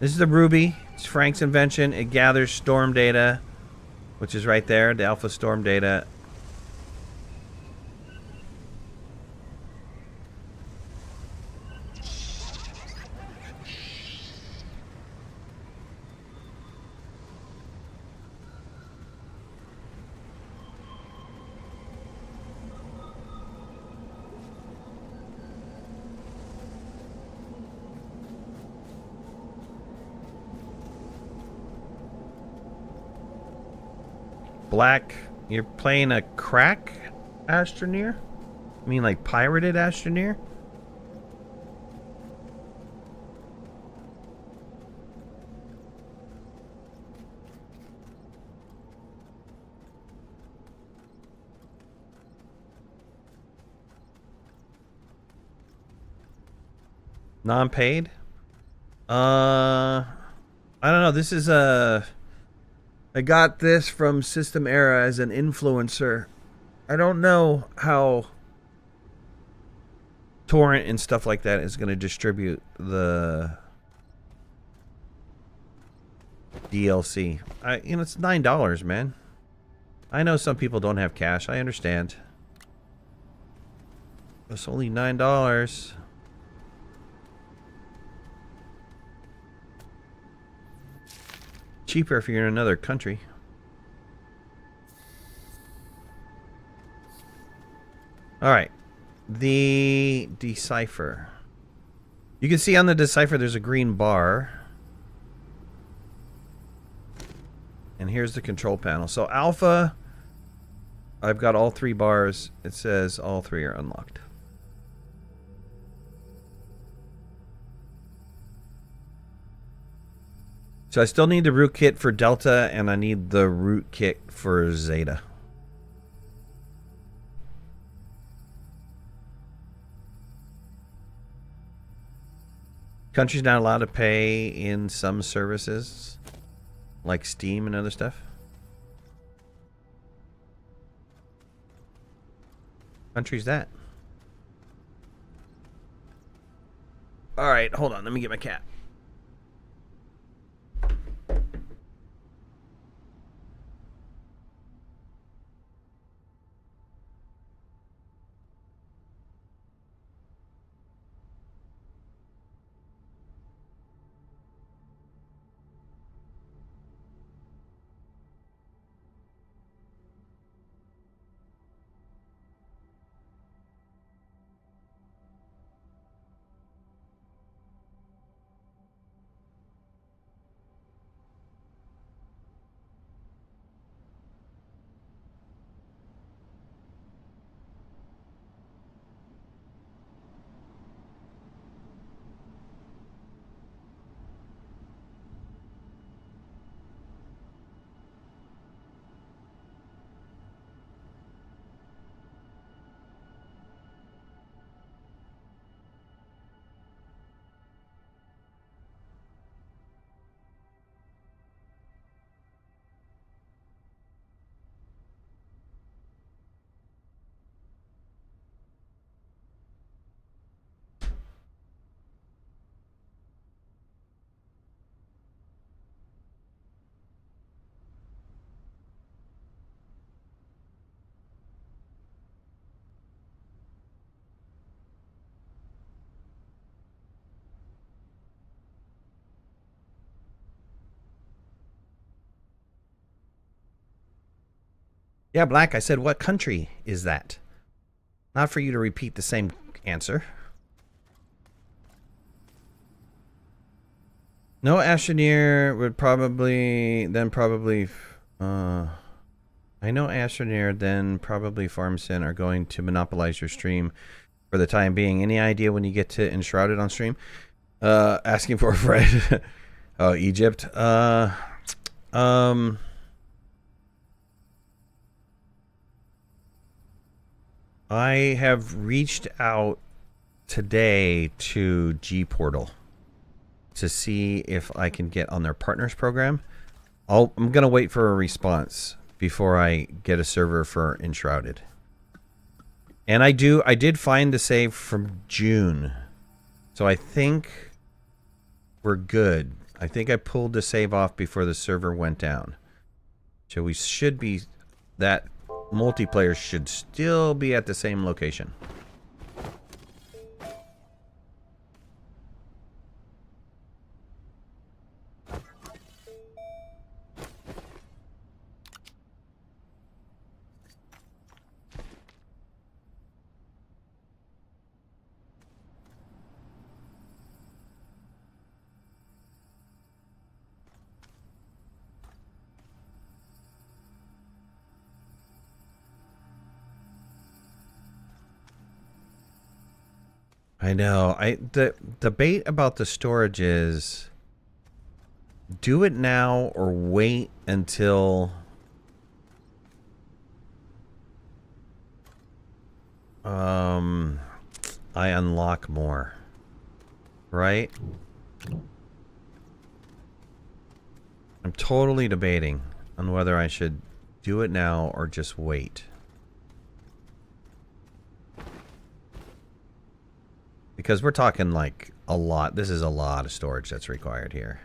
This is the ruby. It's Frank's invention. It gathers storm data, which is right there, the alpha storm data. Black, you're playing a crack Astroneer? I mean like pirated Astroneer? Non-paid? I don't know. This is a... I got this from System Era as an influencer. I don't know how torrent and stuff like that is going to distribute the DLC. It's $9, man. I know some people don't have cash. I understand. It's only $9. Cheaper if you're in another country. Alright. The decipher. You can see on the decipher there's a green bar. And here's the control panel. So alpha, I've got all 3 bars. It says all 3 are unlocked. So I still need the root kit for Delta, and I need the root kit for Zeta. Country's not allowed to pay in some services, like Steam and other stuff. Country's that? Alright, hold on. Let me get my cat. Yeah, Black, I said, what country is that? Not for you to repeat the same answer. No Astroneer would probably, I know Astroneer, then probably FarmSyn are going to monopolize your stream for the time being. Any idea when you get to Enshrouded on stream? Asking for a friend. Oh, Egypt. I have reached out today to G-Portal to see if I can get on their partners program. I'm going to wait for a response before I get a server for Enshrouded. And I did find the save from June. So I think we're good. I think I pulled the save off before the server went down. So we should be, that multiplayer should still be at the same location. I know. The debate about the storage is do it now or wait until I unlock more. Right? I'm totally debating on whether I should do it now or just wait. Because we're talking like a lot. This is a lot of storage that's required here.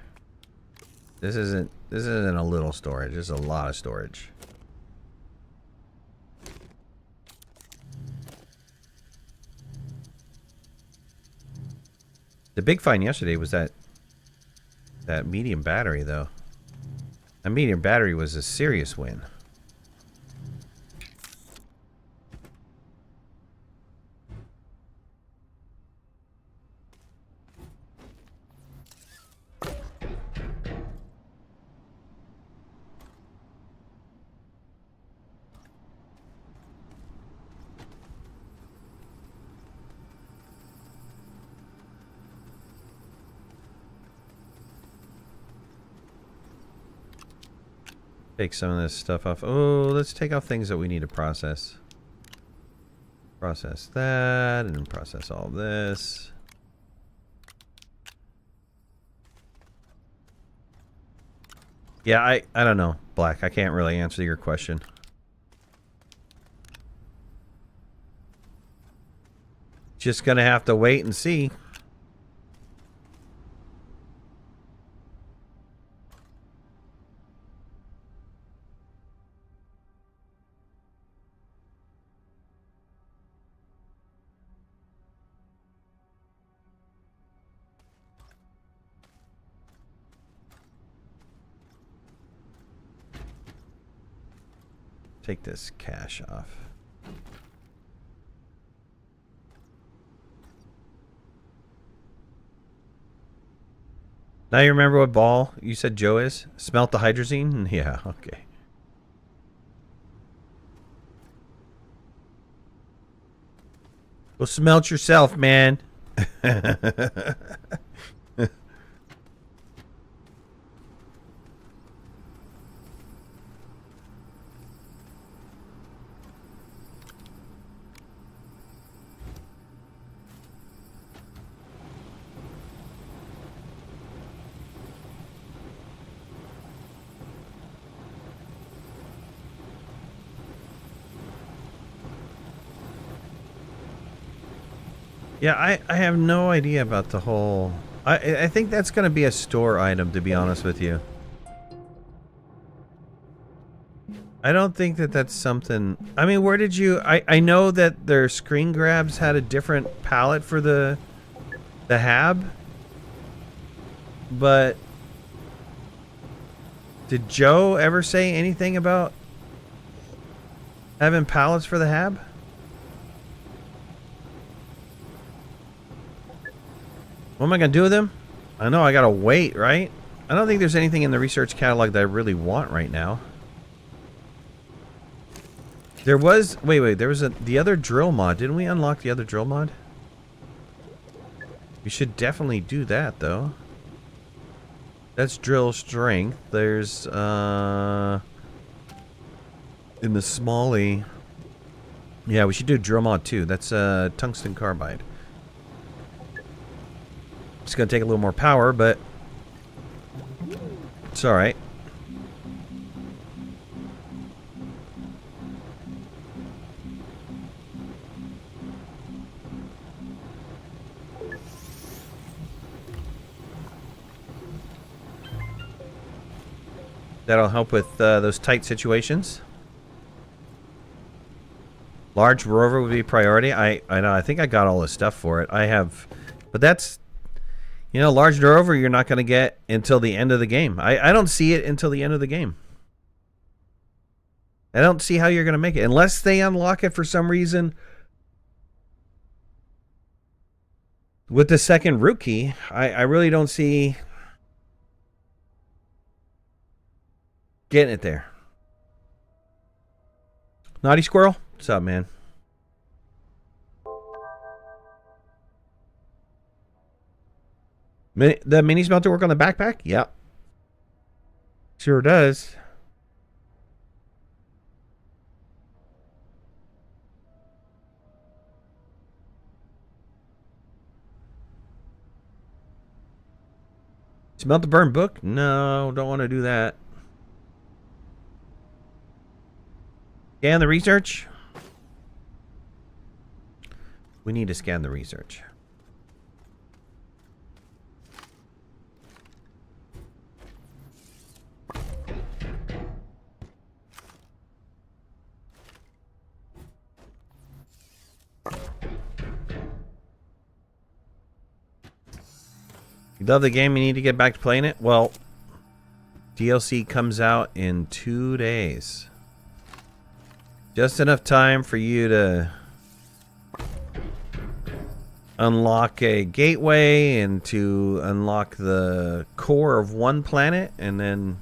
This isn't a little storage. This is a lot of storage. The big find yesterday was that medium battery, though. That medium battery was a serious win. Take some of this stuff off. Oh, let's take off things that we need to process. Process that, and then process all this. Yeah, I don't know, Black. I can't really answer your question. Just gonna have to wait and see. Take this cache off. Now you remember what ball you said Joe is? Smelt the hydrazine? Yeah, okay. Go smelt yourself, man. Yeah, I have no idea about the whole... I think that's going to be a store item, to be honest with you. I don't think that that's something... I mean, where did you... I know that their screen grabs had a different palette for the hab. But... did Joe ever say anything about having palettes for the hab? What am I going to do with them? I know I got to wait, right? I don't think there's anything in the research catalog that I really want right now. There was... Wait. There was the other drill mod. Didn't we unlock the other drill mod? We should definitely do that, though. That's drill strength. There's, in the Smalley... Yeah, we should do drill mod, too. That's, tungsten carbide. It's going to take a little more power, but it's alright. That'll help with those tight situations. Large rover would be priority. I know. I think I got all the stuff for it. I have... But that's... You know, large rover you're not going to get until the end of the game. I don't see it until the end of the game. I don't see how you're going to make it. Unless they unlock it for some reason with the second root key. I really don't see getting it there. Naughty Squirrel? What's up, man? The mini smelter work on the backpack? Yep. Sure does. Smelt the burned book? No, don't want to do that. Scan the research? We need to scan the research. You love the game, you need to get back to playing it? Well, DLC comes out in 2 days. Just enough time for you to unlock a gateway and to unlock the core of one planet, and then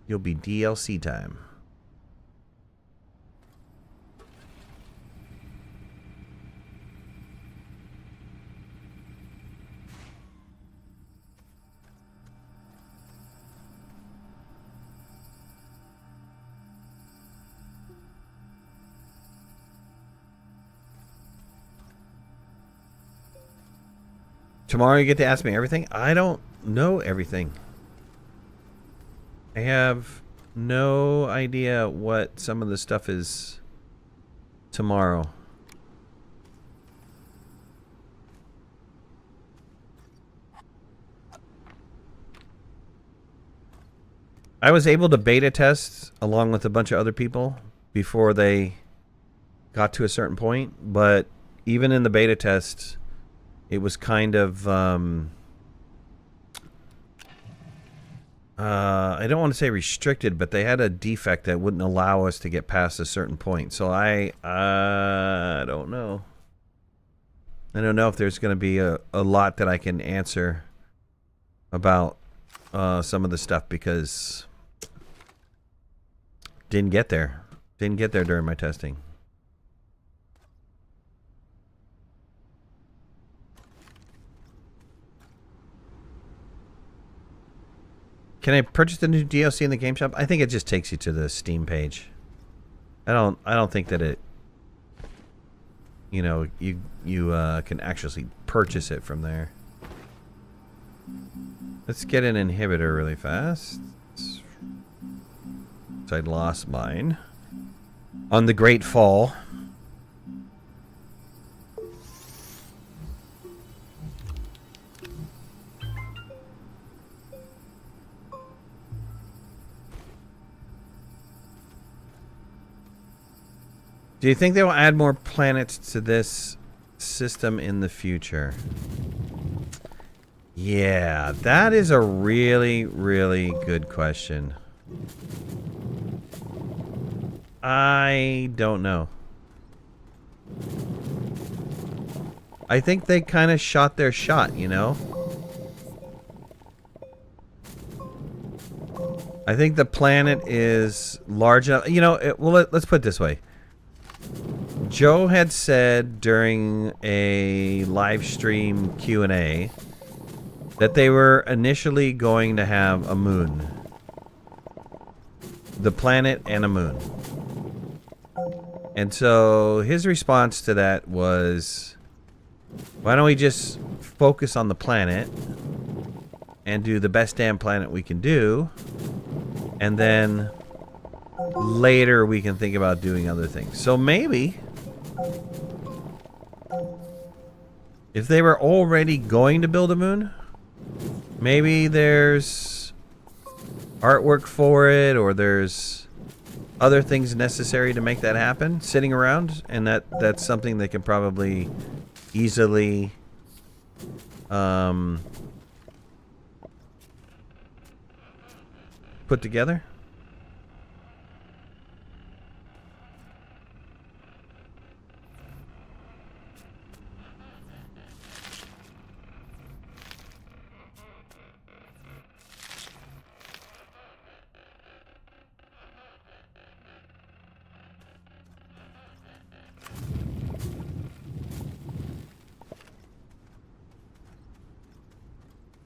you'll be DLC time. Tomorrow you get to ask me everything? I don't know everything. I have no idea what some of the stuff is tomorrow. I was able to beta test along with a bunch of other people before they got to a certain point, but even in the beta test, it was kind of, I don't want to say restricted, but they had a defect that wouldn't allow us to get past a certain point. So I don't know. I don't know if there's going to be a lot that I can answer about some of the stuff because didn't get there. Didn't get there during my testing. Can I purchase the new DLC in the game shop? I think it just takes you to the Steam page. I don't think that it, you know, you can actually purchase it from there. Let's get an inhibitor really fast. So I lost mine on the Great Fall. Do you think they will add more planets to this system in the future? Yeah, that is a really, really good question. I don't know. I think they kind of shot their shot, you know? I think the planet is large enough. You know, well, let's put it this way. Joe had said during a live stream Q&A that they were initially going to have a moon. The planet and a moon. And so his response to that was, why don't we just focus on the planet and do the best damn planet we can do, and then later we can think about doing other things. So maybe if they were already going to build a moon, maybe there's artwork for it, or there's other things necessary to make that happen sitting around, and that's something they can probably easily put together.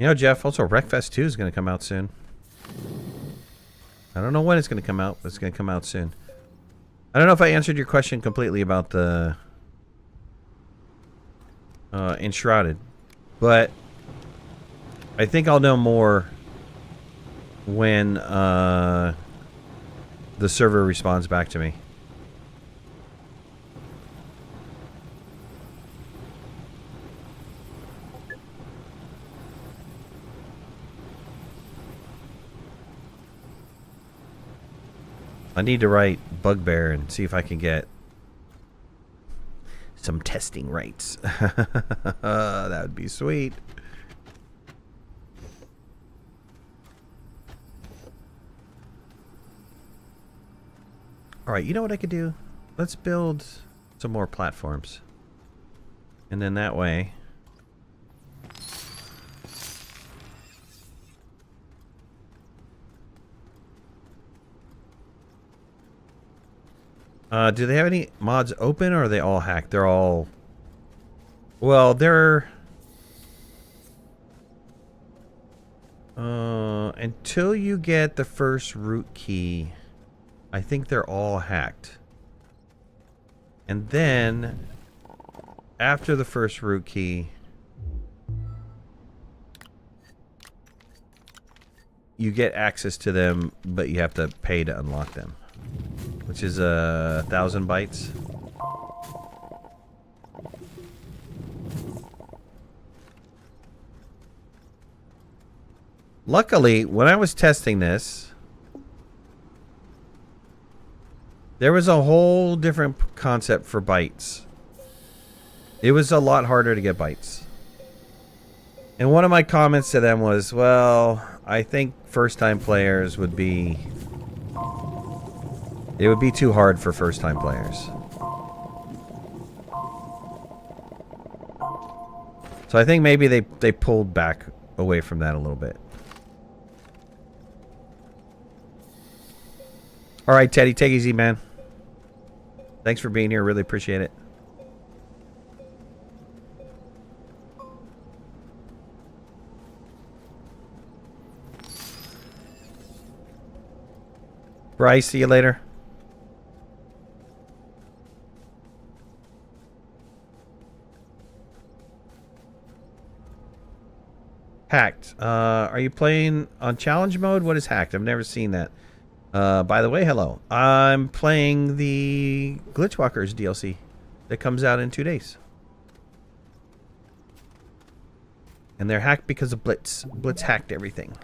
You know, Jeff, also Wreckfest 2 is going to come out soon. I don't know when it's going to come out, but it's going to come out soon. I don't know if I answered your question completely about the Enshrouded, but I think I'll know more when the server responds back to me. I need to write Bugbear and see if I can get some testing rights. That would be sweet. Alright, you know what I could do? Let's build some more platforms. And then that way... do they have any mods open, or are they all hacked? They're all... Well, they're... until you get the first root key, I think they're all hacked. And then, after the first root key, you get access to them, but you have to pay to unlock them. Which is 1,000 bytes. Luckily, when I was testing this, there was a whole different concept for bytes. It was a lot harder to get bytes. And one of my comments to them was, well, I think first-time players would be... It would be too hard for first-time players. So I think maybe they pulled back away from that a little bit. Alright, Teddy, take it easy, man. Thanks for being here. Really appreciate it. Bryce, see you later. Hacked. Are you playing on challenge mode? What is hacked? I've never seen that. By the way, hello. I'm playing the Glitchwalkers DLC that comes out in 2 days. And they're hacked because of Blitz. Blitz hacked everything.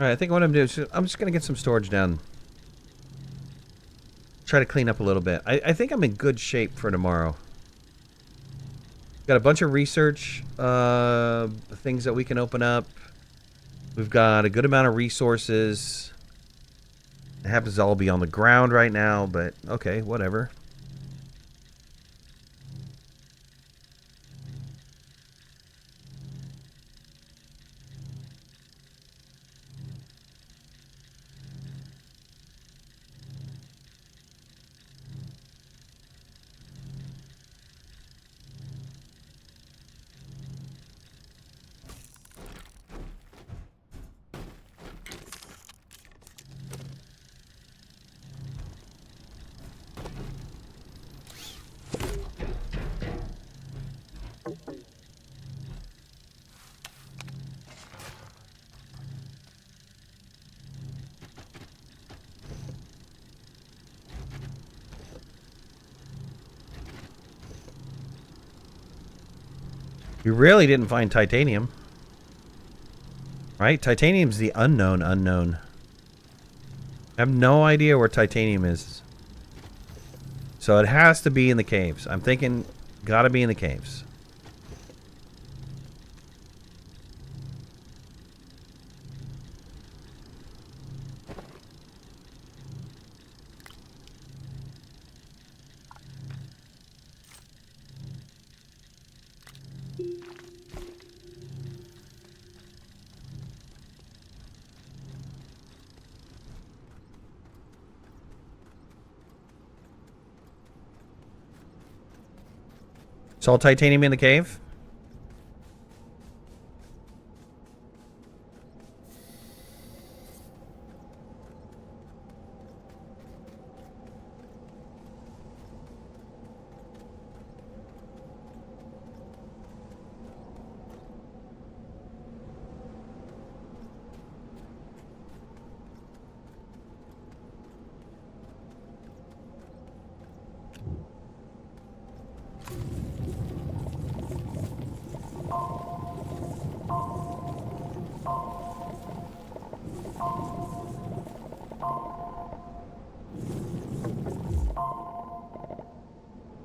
Alright, I think what I'm doing is I'm just going to get some storage down. Try to clean up a little bit. I think I'm in good shape for tomorrow. Got a bunch of research things that we can open up. We've got a good amount of resources. It happens to all be on the ground right now, but okay, whatever. You really didn't find titanium. Right? Titanium's the unknown unknown. I have no idea where titanium is. So it has to be in the caves. I'm thinking, gotta be in the caves. It's all titanium in the cave?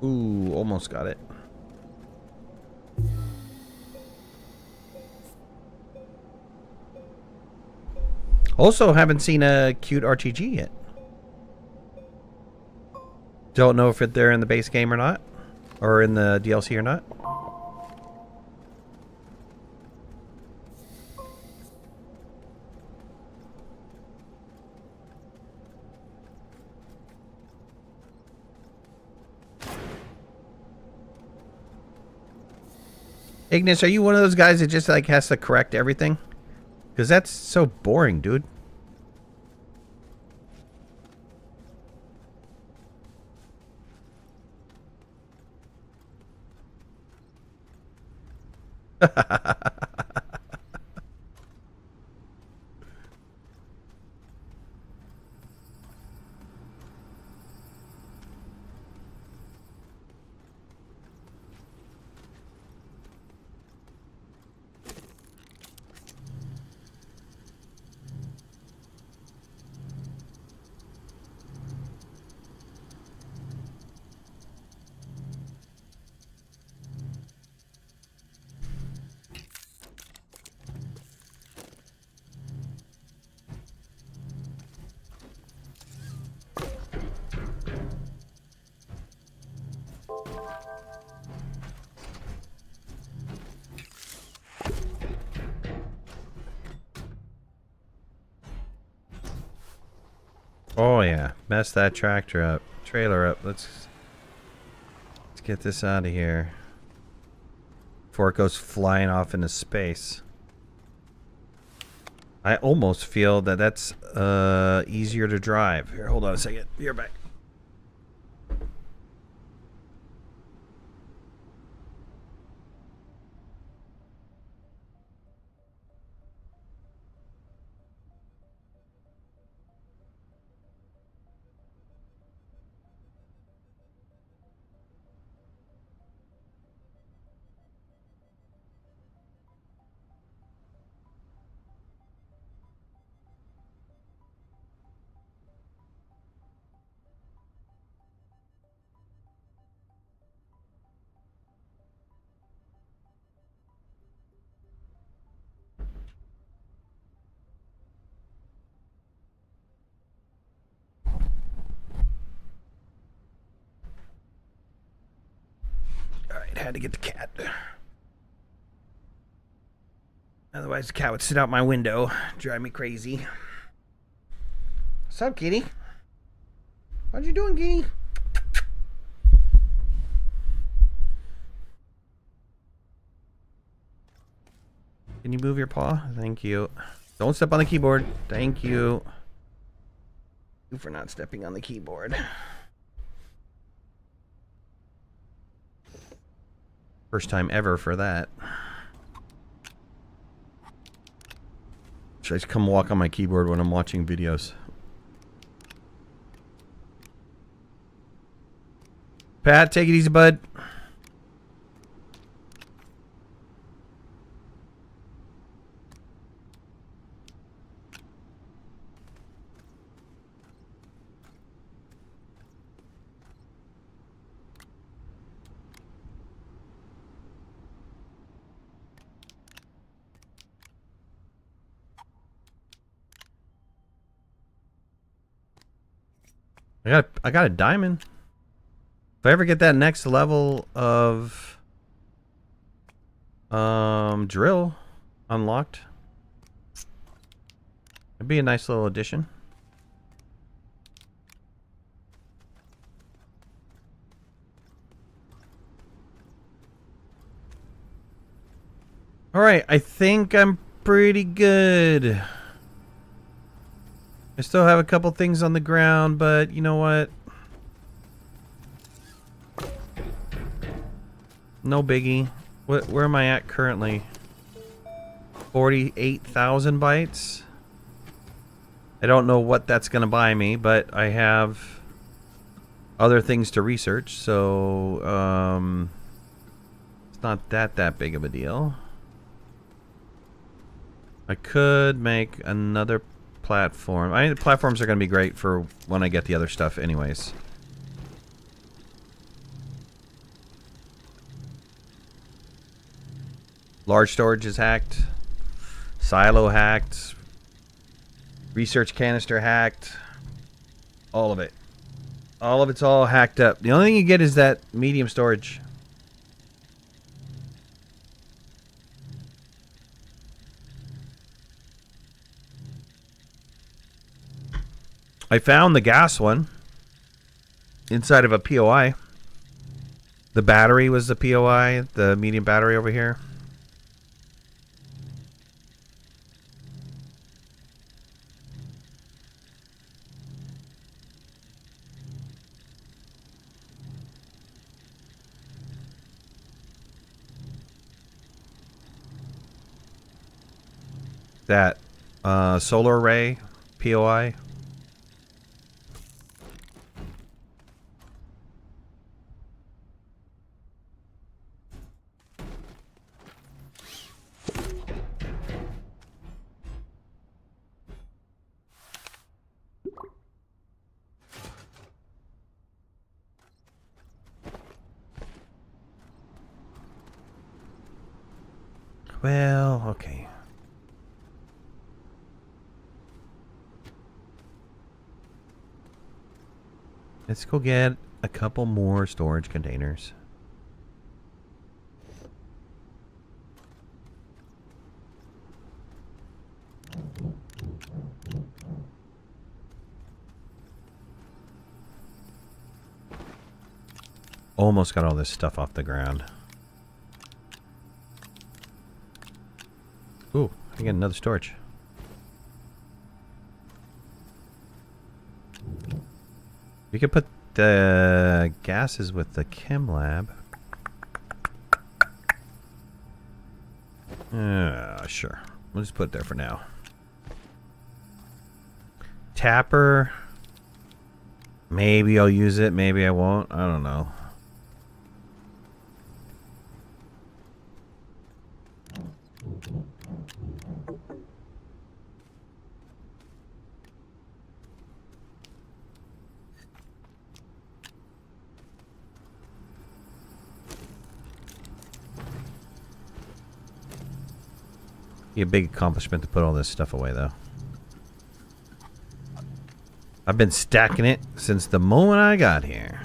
Ooh, almost got it. Also, haven't seen a cute RTG yet. Don't know if they're in the base game or not. Or in the DLC or not. Ignis, are you one of those guys that just like has to correct everything? Because that's so boring, dude. Oh yeah, mess that tractor up, trailer up. Let's get this out of here before it goes flying off into space. I almost feel that that's easier to drive. Here, hold on a second. You're back. Had to get the cat. Otherwise the cat would sit out my window, drive me crazy. What's up, kitty? What you doing, kitty? Can you move your paw? Thank you. Don't step on the keyboard. Thank you. Thank you for not stepping on the keyboard. First time ever for that. Should I just come walk on my keyboard when I'm watching videos? Pat, take it easy, bud. I got a diamond. If I ever get that next level of drill unlocked, it'd be a nice little addition. Alright, I think I'm pretty good. I still have a couple things on the ground, but you know what? No biggie. Where am I at currently? 48,000 bytes. I don't know what that's going to buy me, but I have other things to research, so it's not that big of a deal. I could make another platform. I think the platforms are going to be great for when I get the other stuff anyways. Large storage is hacked. Silo hacked. Research canister hacked. All of it. All of it's all hacked up. The only thing you get is that medium storage. I found the gas one inside of a POI. The battery was the POI, the medium battery over here. That solar array POI. Well, okay. Let's go get a couple more storage containers. Almost got all this stuff off the ground. Ooh, I get another storage. We could put the gases with the chem lab. Sure. We'll just put it there for now. Tapper. Maybe I'll use it. Maybe I won't. I don't know. Be a big accomplishment to put all this stuff away, though. I've been stacking it since the moment I got here.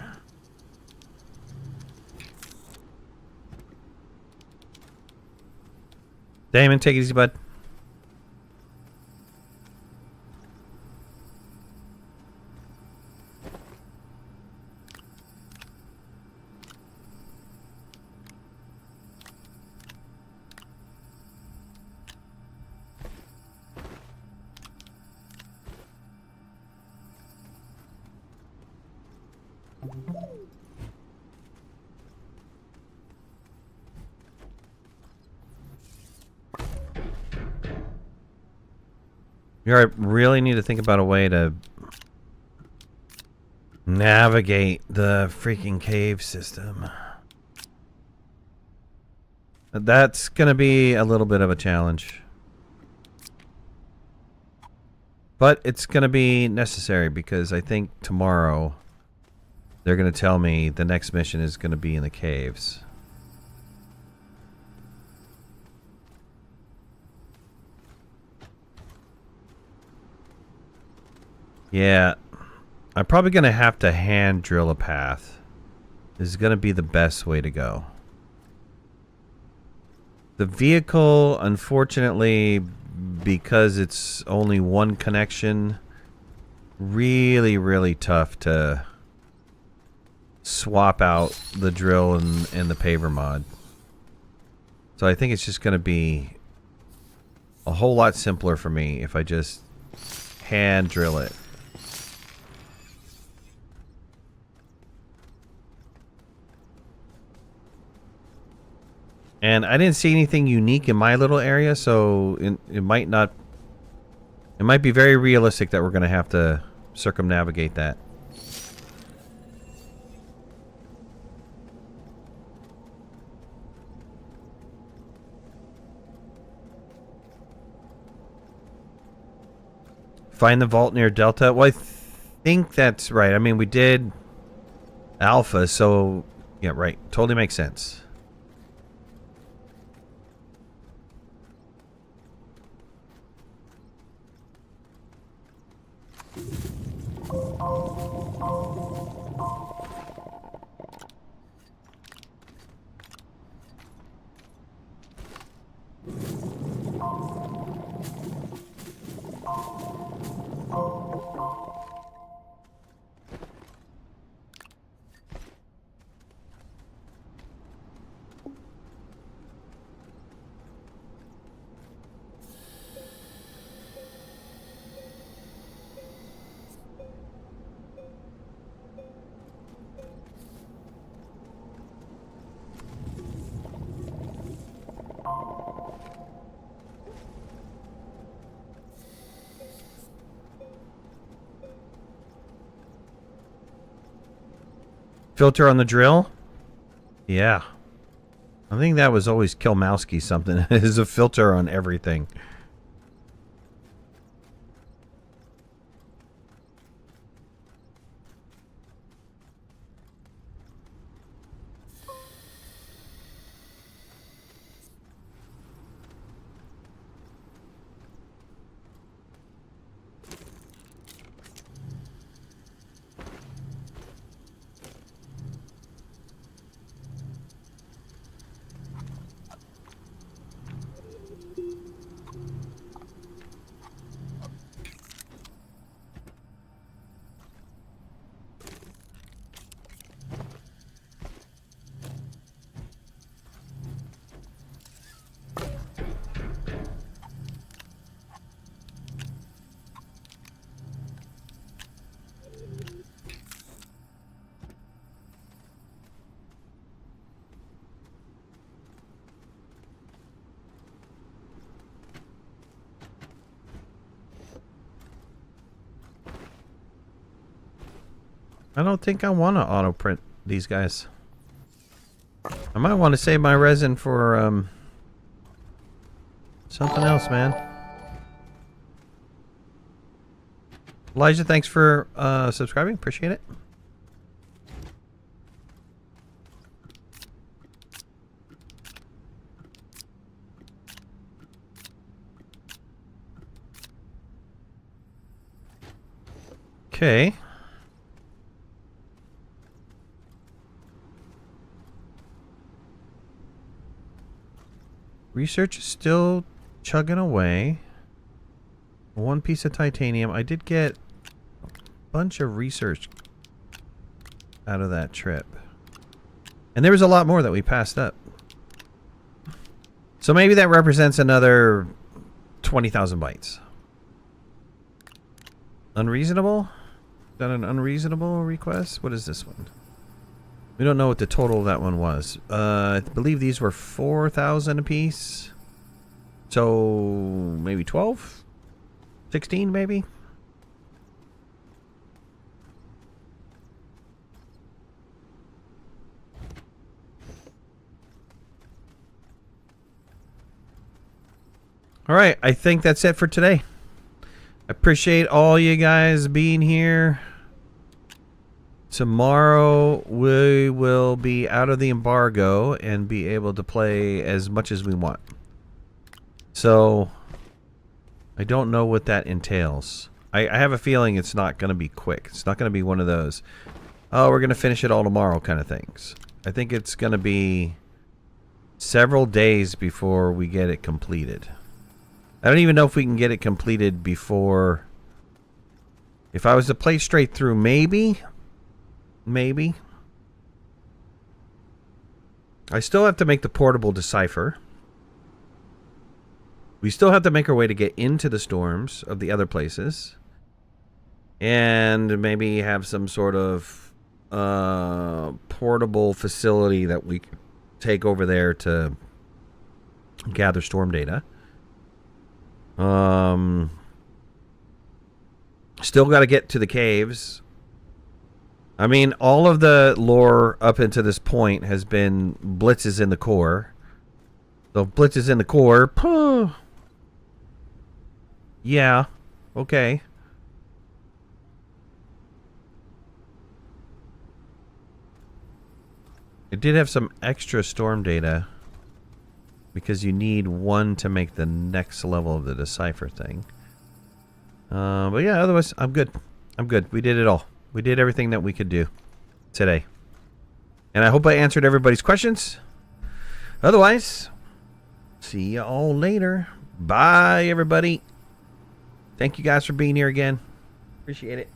Damon, take it easy, bud. I really need to think about a way to navigate the freaking cave system. That's gonna be a little bit of a challenge. But it's gonna be necessary because I think tomorrow they're gonna tell me the next mission is gonna be in the caves. Yeah, I'm probably going to have to hand drill a path. This is going to be the best way to go. The vehicle, unfortunately, because it's only one connection, really tough to swap out the drill and the paver mod. So I think it's just going to be a whole lot simpler for me if I just hand drill it. And I didn't see anything unique in my little area, so it might not... It might be very realistic that we're going to have to circumnavigate that. Find the vault near Delta. Well, I think that's right. I mean, we did Alpha, so... Yeah, right. Totally makes sense. Filter on the drill? Yeah. I think that was always Kilmowski something. It is a filter on everything. I don't think I want to auto print these guys. I might want to save my resin for something else, man. Elijah, thanks for subscribing. Appreciate it. Okay. Research is still chugging away. One piece of titanium. I did get a bunch of research out of that trip. And there was a lot more that we passed up. So maybe that represents another 20,000 bytes. Unreasonable? Is that an unreasonable request? What is this one? We don't know what the total of that one was. I believe these were 4,000 apiece. So maybe 12? 16 maybe? All right, I think that's it for today. I appreciate all you guys being here. Tomorrow we will be out of the embargo and be able to play as much as we want. So I don't know what that entails. I have a feeling it's not going to be quick. It's not going to be one of those, oh, we're going to finish it all tomorrow kind of things. I think it's going to be several days before we get it completed. I don't even know if we can get it completed before... If I was to play straight through, maybe... I still have to make the portable decipher. We still have to make our way to get into the storms of the other places. And maybe have some sort of portable facility that we can take over there to gather storm data. Still got to get to the caves. I mean, all of the lore up until this point has been blitzes in the core. So blitzes in the core. Yeah. Okay. It did have some extra storm data because you need one to make the next level of the decipher thing. But yeah, otherwise, I'm good. I'm good. We did it all. We did everything that we could do today. And I hope I answered everybody's questions. Otherwise, see you all later. Bye, everybody. Thank you guys for being here again. Appreciate it.